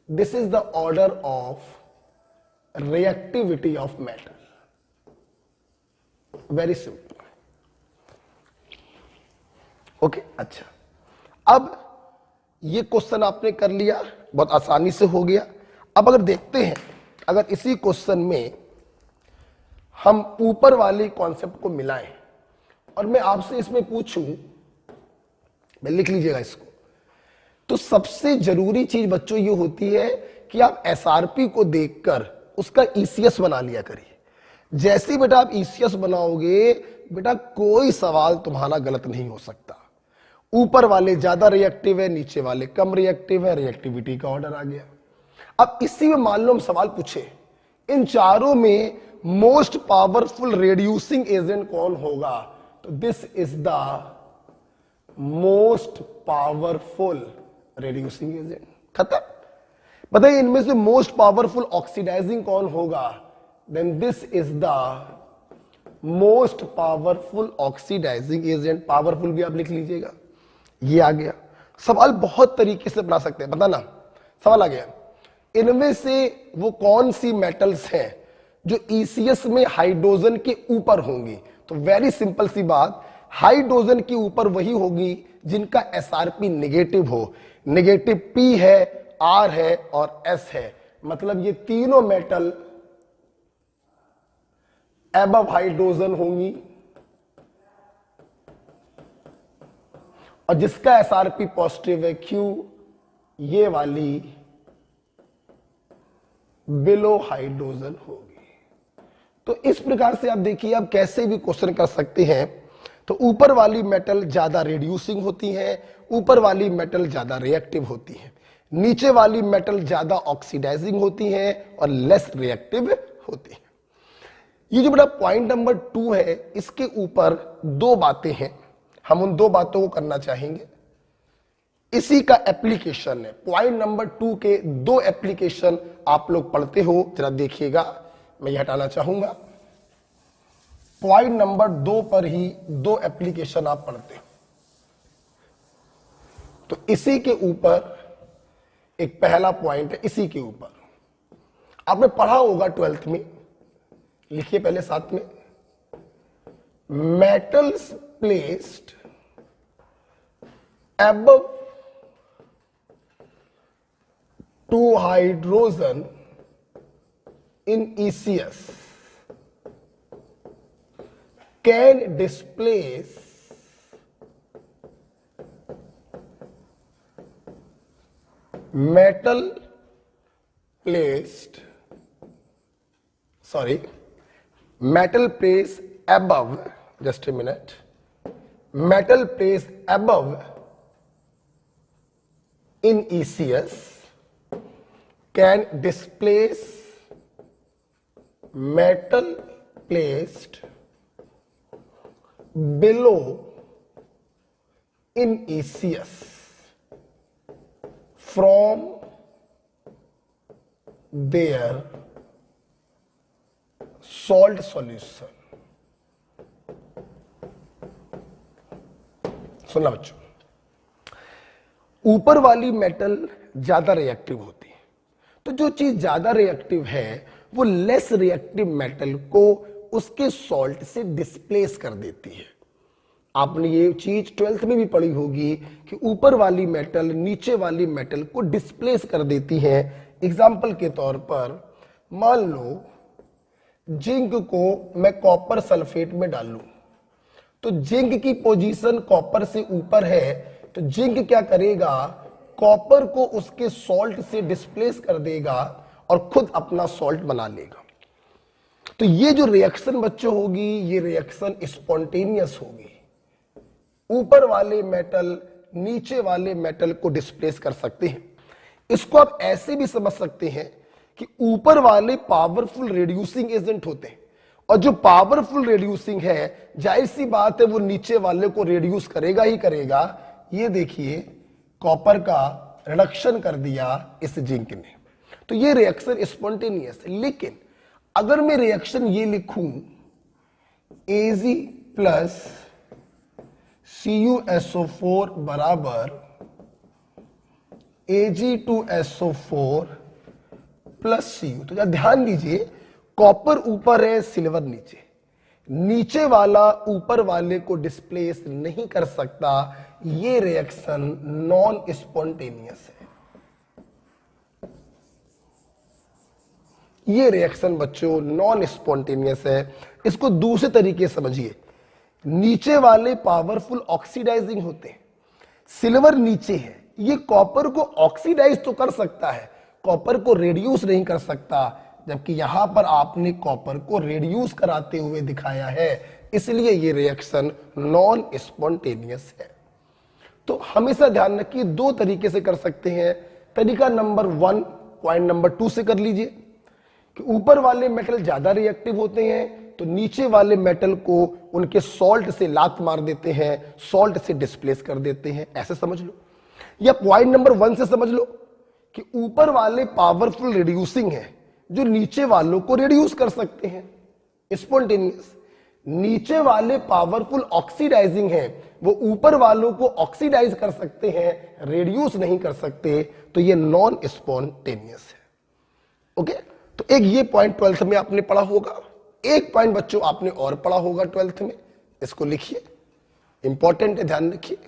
This is the order of reactivity of metal. Very simple. Okay, अच्छा, अब ये क्वेश्चन आपने कर लिया, बहुत आसानी से हो गया। अब अगर देखते हैं, अगर इसी क्वेश्चन में हम ऊपर वाली कॉन्सेप्ट को मिलाएं और मैं आपसे इसमें पूछूं, मैं लिख लीजिएगा इसको, तो सबसे जरूरी चीज बच्चों ये होती है कि आप एसआरपी को देखकर उसका ईसीएस बना लिया करिए। जैसे बेटा आप ईसीएस बनाओगे, बेटा कोई सवाल तुम्हारा गलत नहीं हो सकता। ऊपर वाले ज्यादा रिएक्टिव है, नीचे वाले कम रिएक्टिव है, रिएक्टिविटी का ऑर्डर आ गया। अब इसी में मान लो हम सवाल पूछे, इन चारों में मोस्ट पावरफुल रिड्यूसिंग एजेंट कौन होगा? तो this is the most powerful reducing agent. खत्म। बताइए, इनमें से मोस्ट पावरफुल ऑक्सीडाइजिंग कौन होगा? Then this is the most powerful oxidizing agent. Powerful भी आप लिख लीजिएगा। ये आ गया। सवाल बहुत तरीके से बना सकते हैं, बताना। सवाल आ गया, इनमें से वो कौन सी मेटल्स हैं जो ईसीएस में हाइड्रोजन के ऊपर होंगी? तो वेरी सिंपल सी बात, हाइड्रोजन के ऊपर वही होगी जिनका एसआरपी नेगेटिव हो। नेगेटिव पी है, आर है और एस है। मतलब ये तीनों मेटल एबव हाइड्रोजन होंगी और जिसका एसआरपी पॉजिटिव है क्यू, ये वाली बिलो हाइड्रोजन होगी। तो इस प्रकार से आप देखिए, आप कैसे भी क्वेश्चन कर सकते हैं। तो ऊपर वाली मेटल ज्यादा रिड्यूसिंग होती है, ऊपर वाली मेटल ज्यादा रिएक्टिव होती है, नीचे वाली मेटल ज्यादा ऑक्सीडाइजिंग होती है और लेस रिएक्टिव होती है। ये जो बड़ा पॉइंट नंबर 2 है, इसके ऊपर 2 बातें हैं, हम उन 2 बातों को करना चाहेंगे। इसी का एप्लीकेशन है। पॉइंट नंबर 2 के 2 एप्लीकेशन आप लोग पढ़ते हो, जरा देखिएगा। मैं ये हटाना चाहूंगा। पॉइंट नंबर 2 पर ही 2 एप्लीकेशन आप पढ़ते हो। तो इसी के ऊपर एक पहला पॉइंट है, इसी के ऊपर आपने पढ़ा होगा 12th में। लिखिए पहले साथ में, metals placed above 2 hydrogen in ECS can displace metal placed above, just a minute, metal placed above in ECS can displace metal placed below in ECS from their salt solution. सुनना बच्चों, ऊपर वाली metal ज्यादा reactive होती है, तो जो चीज ज्यादा रिएक्टिव है वो लेस रिएक्टिव मेटल को उसके सॉल्ट से डिस्प्लेस कर देती है। आपने ये चीज 12th में भी पढ़ी होगी कि ऊपर वाली मेटल नीचे वाली मेटल को डिस्प्लेस कर देती है। एग्जाम्पल के तौर पर मान लो जिंक को मैं कॉपर सल्फेट में डालूं, तो जिंक की पोजीशन कॉपर से ऊपर है, तो जिंक क्या करेगा, कॉपर को उसके सॉल्ट से डिस्प्लेस कर देगा और खुद अपना सॉल्ट बना लेगा। तो ये जो रिएक्शन बच्चों होगी, ये रिएक्शन स्पॉन्टेनियस होगी। ऊपर वाले मेटल नीचे वाले मेटल को डिस्प्लेस कर सकते हैं। इसको आप ऐसे भी समझ सकते हैं कि ऊपर वाले पावरफुल रिड्यूसिंग एजेंट होते हैं, और जो पावरफुल रिड्यूसिंग है, जाहिर सी बात है वो नीचे वाले को रिड्यूस करेगा ही करेगा। ये देखिए कॉपर का रिडक्शन कर दिया इस जिंक ने, तो ये रिएक्शन स्पॉन्टेनियस है। लेकिन अगर मैं रिएक्शन ये लिखूं Ag प्लस CuSO4 बराबर Ag2SO4 प्लस Cu, तो ध्यान दीजिए कॉपर ऊपर है, सिल्वर नीचे, नीचे वाला ऊपर वाले को डिस्प्लेस नहीं कर सकता। ये रिएक्शन नॉन स्पॉन्टेनियस है। ये रिएक्शन बच्चों नॉन स्पॉन्टेनियस है। इसको दूसरे तरीके से समझिए, नीचे वाले पावरफुल ऑक्सीडाइजिंग होते हैं, सिल्वर नीचे है, ये कॉपर को ऑक्सीडाइज तो कर सकता है, कॉपर को रेड्यूस नहीं कर सकता, जबकि यहां पर आपने कॉपर को रेड्यूस कराते हुए दिखाया है, इसलिए ये रिएक्शन नॉन स्पॉन्टेनियस है। तो हमेशा ध्यान रखिए दो तरीके से कर सकते हैं। तरीका नंबर 1 पॉइंट नंबर 2 से कर लीजिए कि ऊपर वाले मेटल ज्यादा रिएक्टिव होते हैं तो नीचे वाले मेटल को उनके सॉल्ट से लात मार देते हैं, सॉल्ट से डिस्प्लेस कर देते हैं, ऐसे समझ लो। या पॉइंट नंबर 1 से समझ लो कि ऊपर वाले पावरफुल रिड्यूसिंग है जो नीचे वालों को रिड्यूस कर सकते हैं, स्पॉन्टेनियस। नीचे वाले पावरफुल ऑक्सीडाइजिंग है, वो ऊपर वालों को ऑक्सीडाइज कर सकते हैं, रेड्यूस नहीं कर सकते, तो ये नॉन स्पॉन्टेनियस है। ओके, तो एक ये पॉइंट 12th में आपने पढ़ा होगा। एक पॉइंट बच्चों आपने और पढ़ा होगा 12th में, इसको लिखिए, इंपॉर्टेंट है, ध्यान रखिए।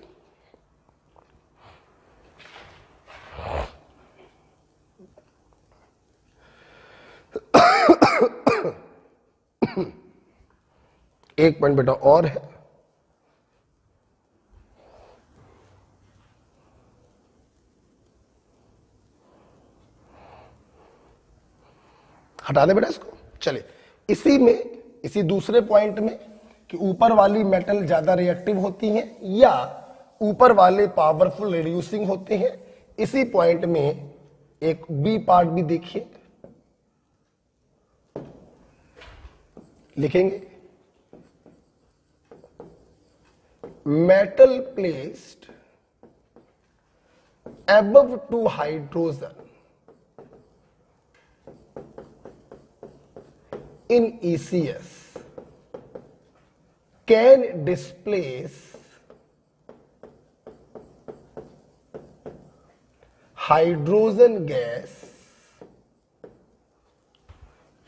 एक पॉइंट बेटा और है, हटा दे बेटा इसको। चले इसी में, इसी दूसरे पॉइंट में कि ऊपर वाली मेटल ज्यादा रिएक्टिव होती हैं या ऊपर वाले पावरफुल रिड्यूसिंग होते हैं, इसी पॉइंट में एक बी पार्ट भी देखिए, लिखेंगे metal placed above 2 hydrogen in ECS can displace hydrogen gas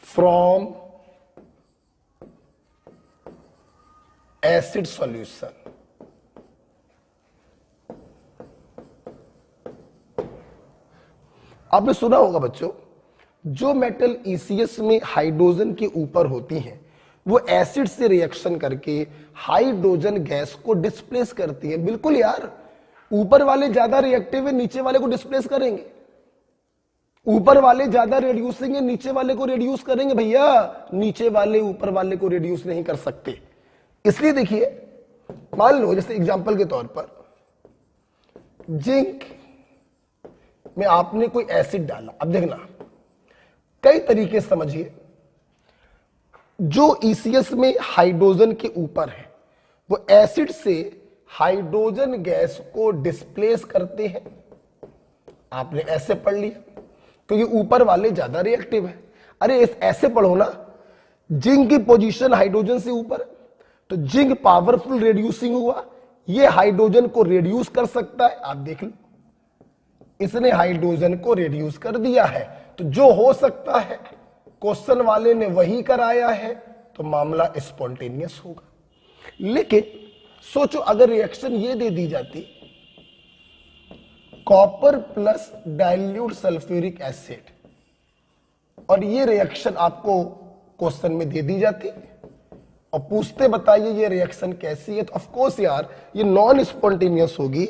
from acid solution। आपने सुना होगा बच्चों, जो मेटल ईसीएस में हाइड्रोजन के ऊपर होती हैं वो एसिड से रिएक्शन करके हाइड्रोजन गैस को डिस्प्लेस करती है। बिल्कुल यार, ऊपर वाले ज्यादा रिएक्टिव है, नीचे वाले को डिस्प्लेस करेंगे। ऊपर वाले ज्यादा रिड्यूसिंग है, नीचे वाले को रिड्यूस करेंगे भैया, नीचे वाले ऊपर वाले को रिड्यूस नहीं कर सकते। इसलिए देखिए, मान लो जैसे एग्जांपल के तौर पर जिंक में आपने कोई एसिड डाला, अब देखना कई तरीके से समझिए। जो ईसीएस में हाइड्रोजन के ऊपर है वो एसिड से हाइड्रोजन गैस को डिस्प्लेस करते हैं, आपने ऐसे पढ़ लिया क्योंकि ऊपर वाले ज्यादा रिएक्टिव है। अरे ऐसे पढ़ो ना, जिंक की पोजीशन हाइड्रोजन से ऊपर, तो जिंक पावरफुल रिड्यूसिंग हुआ, ये हाइड्रोजन को रिड्यूस कर सकता है। आप देख लो, इसने हाइड्रोजन को रिड्यूस कर दिया है, तो जो हो सकता है क्वेश्चन वाले ने वही कराया है, तो मामला स्पॉन्टेनियस होगा। लेकिन सोचो अगर रिएक्शन ये दे दी जाती, copper plus dilute sulphuric acid, और ये रिएक्शन आपको क्वेश्चन में दे दी जाती और पूछते बताइए ये रिएक्शन कैसी है, तो ऑफ कोर्स यार ये नॉन स्पॉन्टेनियस होगी।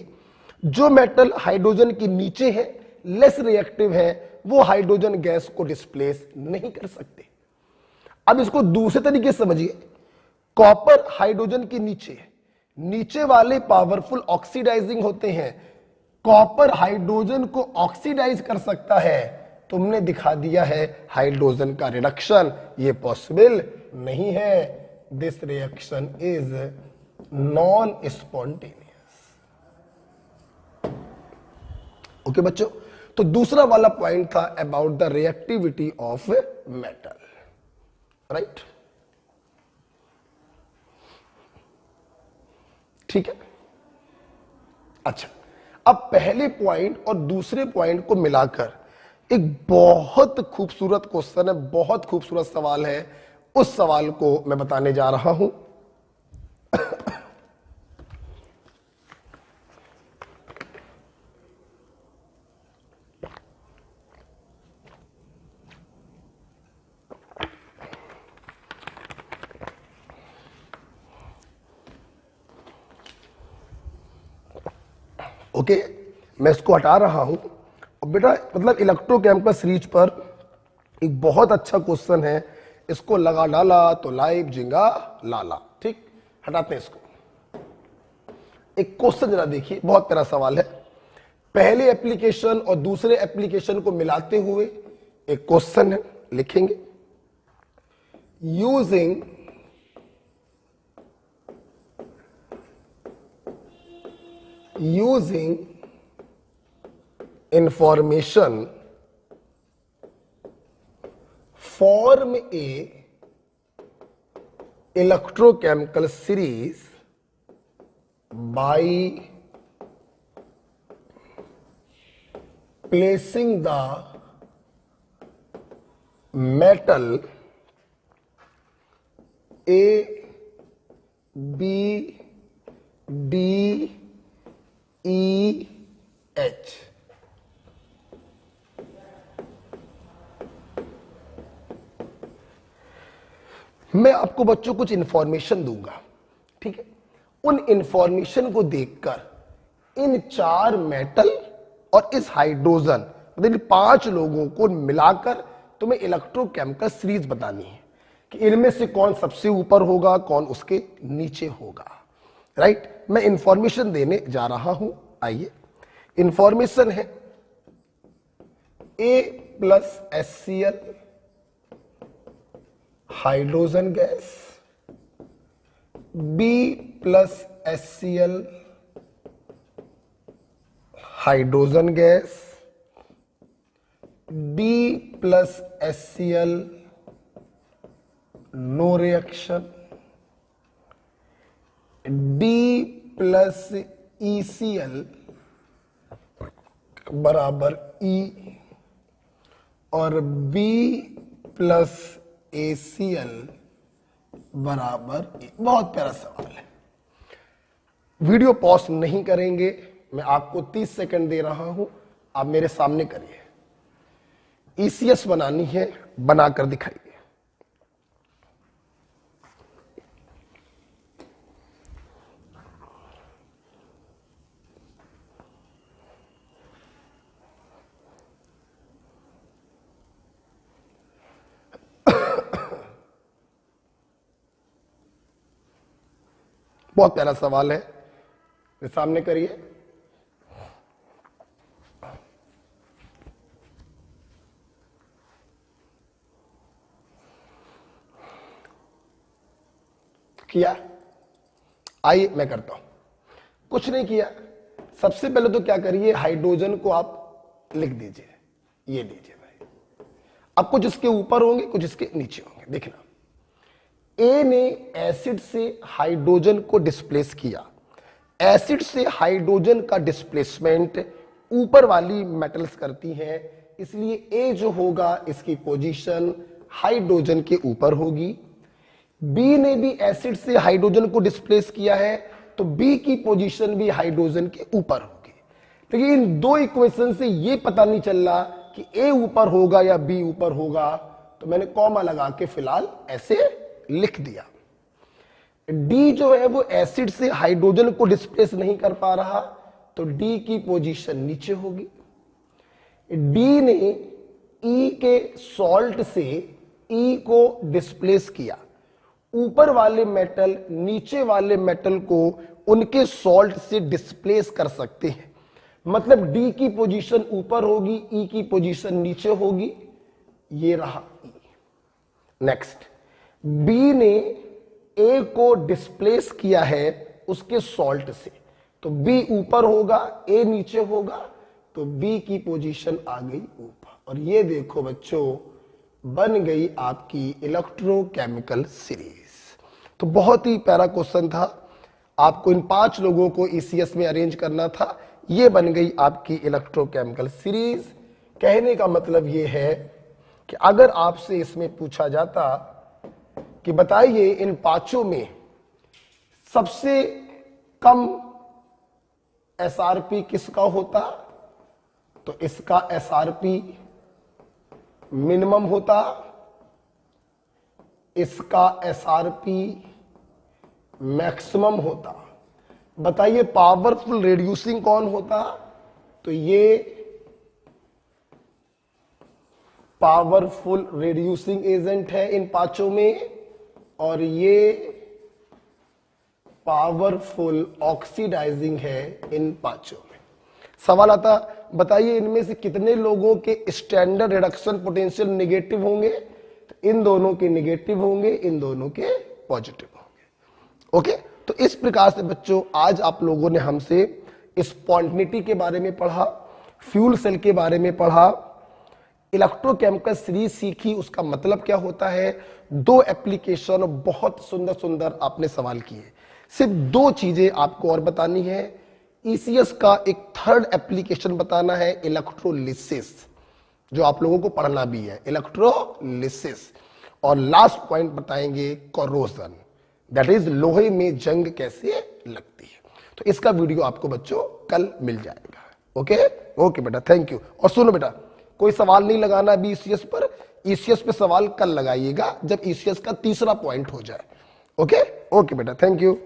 जो मेटल हाइड्रोजन के नीचे है, लेस रिएक्टिव है, वो हाइड्रोजन गैस को डिस्प्लेस नहीं कर सकते। अब इसको दूसरे तरीके से समझिए, कॉपर हाइड्रोजन के नीचे है, नीचे वाले पावरफुल ऑक्सीडाइजिंग होते हैं, कॉपर हाइड्रोजन को ऑक्सीडाइज कर सकता है, तुमने दिखा दिया है हाइड्रोजन का रिडक्शन ये पॉसिबल नहीं है। This reaction is non spontaneous. Okay बच्चों, तो दूसरा वाला पॉइंट था about the reactivity of metal, right? ठीक है। अच्छा, अब पहले पॉइंट और दूसरे पॉइंट को मिलाकर एक बहुत खूबसूरत क्वेश्चन है, बहुत खूबसूरत सवाल है, उस सवाल को मैं बताने जा रहा हूं। ओके, मैं इसको हटा रहा हूं। और बेटा मतलब इलेक्ट्रोकेमिकल सीरीज पर एक बहुत अच्छा क्वेश्चन है, इसको लगा डाला तो लाइव जिंगा लाला। ठीक, हटाते हैं इसको। एक क्वेश्चन जरा देखिए, बहुत प्यारा सवाल है। पहले एप्लीकेशन और दूसरे एप्लीकेशन को मिलाते हुए एक क्वेश्चन है, लिखेंगे using information form a electrochemical series by placing the metal A, B, D, E, H। मैं आपको बच्चों कुछ इंफॉर्मेशन दूंगा, ठीक है? उन इंफॉर्मेशन को देखकर इन चार मेटल और इस हाइड्रोजन मतलब 5 लोगों को मिलाकर तुम्हें इलेक्ट्रोकेमिकल सीरीज बतानी है कि इनमें से कौन सबसे ऊपर होगा, कौन उसके नीचे होगा, राइट? मैं इंफॉर्मेशन देने जा रहा हूं। आइए, इंफॉर्मेशन है A plus HCl hydrogen gas, B plus HCl hydrogen gas, D plus HCl no reaction, D plus ECl बराबर E, और B प्लस ACl बराबर E। बहुत प्यारा सवाल है। वीडियो पॉज नहीं करेंगे, मैं आपको 30 सेकंड दे रहा हूं, आप मेरे सामने करिए। ECS बनानी है, बनाकर दिखाइए। बहुत प्यारा सवाल है, ये सामने करिए। किया? आइए मैं करता हूं। कुछ नहीं किया, सबसे पहले तो क्या करिए, हाइड्रोजन को आप लिख दीजिए, ये लीजिए भाई। अब कुछ इसके ऊपर होंगे, कुछ इसके नीचे होंगे। देखना, ए ने एसिड से हाइड्रोजन को डिस्प्लेस किया। एसिड से हाइड्रोजन का डिस्प्लेसमेंट ऊपर वाली मेटल्स करती हैं, इसलिए ए जो होगा इसकी पोजीशन हाइड्रोजन के ऊपर होगी। बी ने भी एसिड से हाइड्रोजन को डिस्प्लेस किया है, तो बी की पोजीशन भी हाइड्रोजन के ऊपर होगी। लेकिन इन दो इक्वेशन से ये पता नहीं चल रहा कि ए ऊपर होगा या बी ऊपर होगा, तो मैंने कॉमा लगा के फिलहाल ऐसे लिख दिया। डी जो है वो एसिड से हाइड्रोजन को डिस्प्लेस नहीं कर पा रहा, तो डी की पोजीशन नीचे होगी। डी ने ई के सॉल्ट से ई को डिस्प्लेस किया। ऊपर वाले मेटल नीचे वाले मेटल को उनके सॉल्ट से डिस्प्लेस कर सकते हैं, मतलब डी की पोजीशन ऊपर होगी, ई की पोजीशन नीचे होगी। ये रहा ई। नेक्स्ट, बी ने ए को डिस्प्लेस किया है उसके सॉल्ट से, तो बी ऊपर होगा, ए नीचे होगा, तो बी की पोजीशन आ गई ऊपर। और ये देखो बच्चों, बन गई आपकी इलेक्ट्रोकेमिकल सीरीज। तो बहुत ही प्यारा क्वेश्चन था, आपको इन 5 लोगों को ईसीएस में अरेंज करना था। ये बन गई आपकी इलेक्ट्रोकेमिकल सीरीज। कहने का मतलब ये है कि अगर आपसे इसमें पूछा जाता कि बताइए इन 5 में सबसे कम एसआरपी किसका होता, तो इसका एसआरपी मिनिमम होता, इसका एसआरपी मैक्सिमम होता। बताइए पावरफुल रिड्यूसिंग कौन होता, तो ये पावरफुल रिड्यूसिंग एजेंट है इन 5 में, और ये पावरफुल ऑक्सीडाइजिंग है इन 5 में। सवाल आता, बताइए इनमें से कितने लोगों के स्टैंडर्ड रिडक्शन पोटेंशियल नेगेटिव होंगे, तो इन दोनों के नेगेटिव होंगे, इन दोनों के पॉजिटिव होंगे। ओके, तो इस प्रकार से बच्चों आज आप लोगों ने हमसे स्पॉन्टेनिटी के बारे में पढ़ा, फ्यूल सेल के बारे में पढ़ा, इलेक्ट्रोकेमिकल सीरीज सीखी, उसका मतलब क्या होता है, 2 एप्लीकेशन बहुत सुंदर सुंदर आपने सवाल किए। सिर्फ 2 चीजें आपको और बतानी है। ईसीएस का एक 3rd एप्लीकेशन बताना है, इलेक्ट्रोलिसिस, जो आप लोगों को पढ़ना भी है, इलेक्ट्रोलिसिस। और लास्ट पॉइंट बताएंगे कोरोजन, दैट इज लोहे में जंग कैसे लगती है। तो इसका वीडियो आपको बच्चों कल मिल जाएगा। ओके ओके बेटा, थैंक यू। और सुनो बेटा, कोई सवाल नहीं लगाना अभी ईसीएस पर, ईसीएस पे सवाल कल लगाइएगा जब ईसीएस का 3रा पॉइंट हो जाए। ओके ओके बेटा, थैंक यू।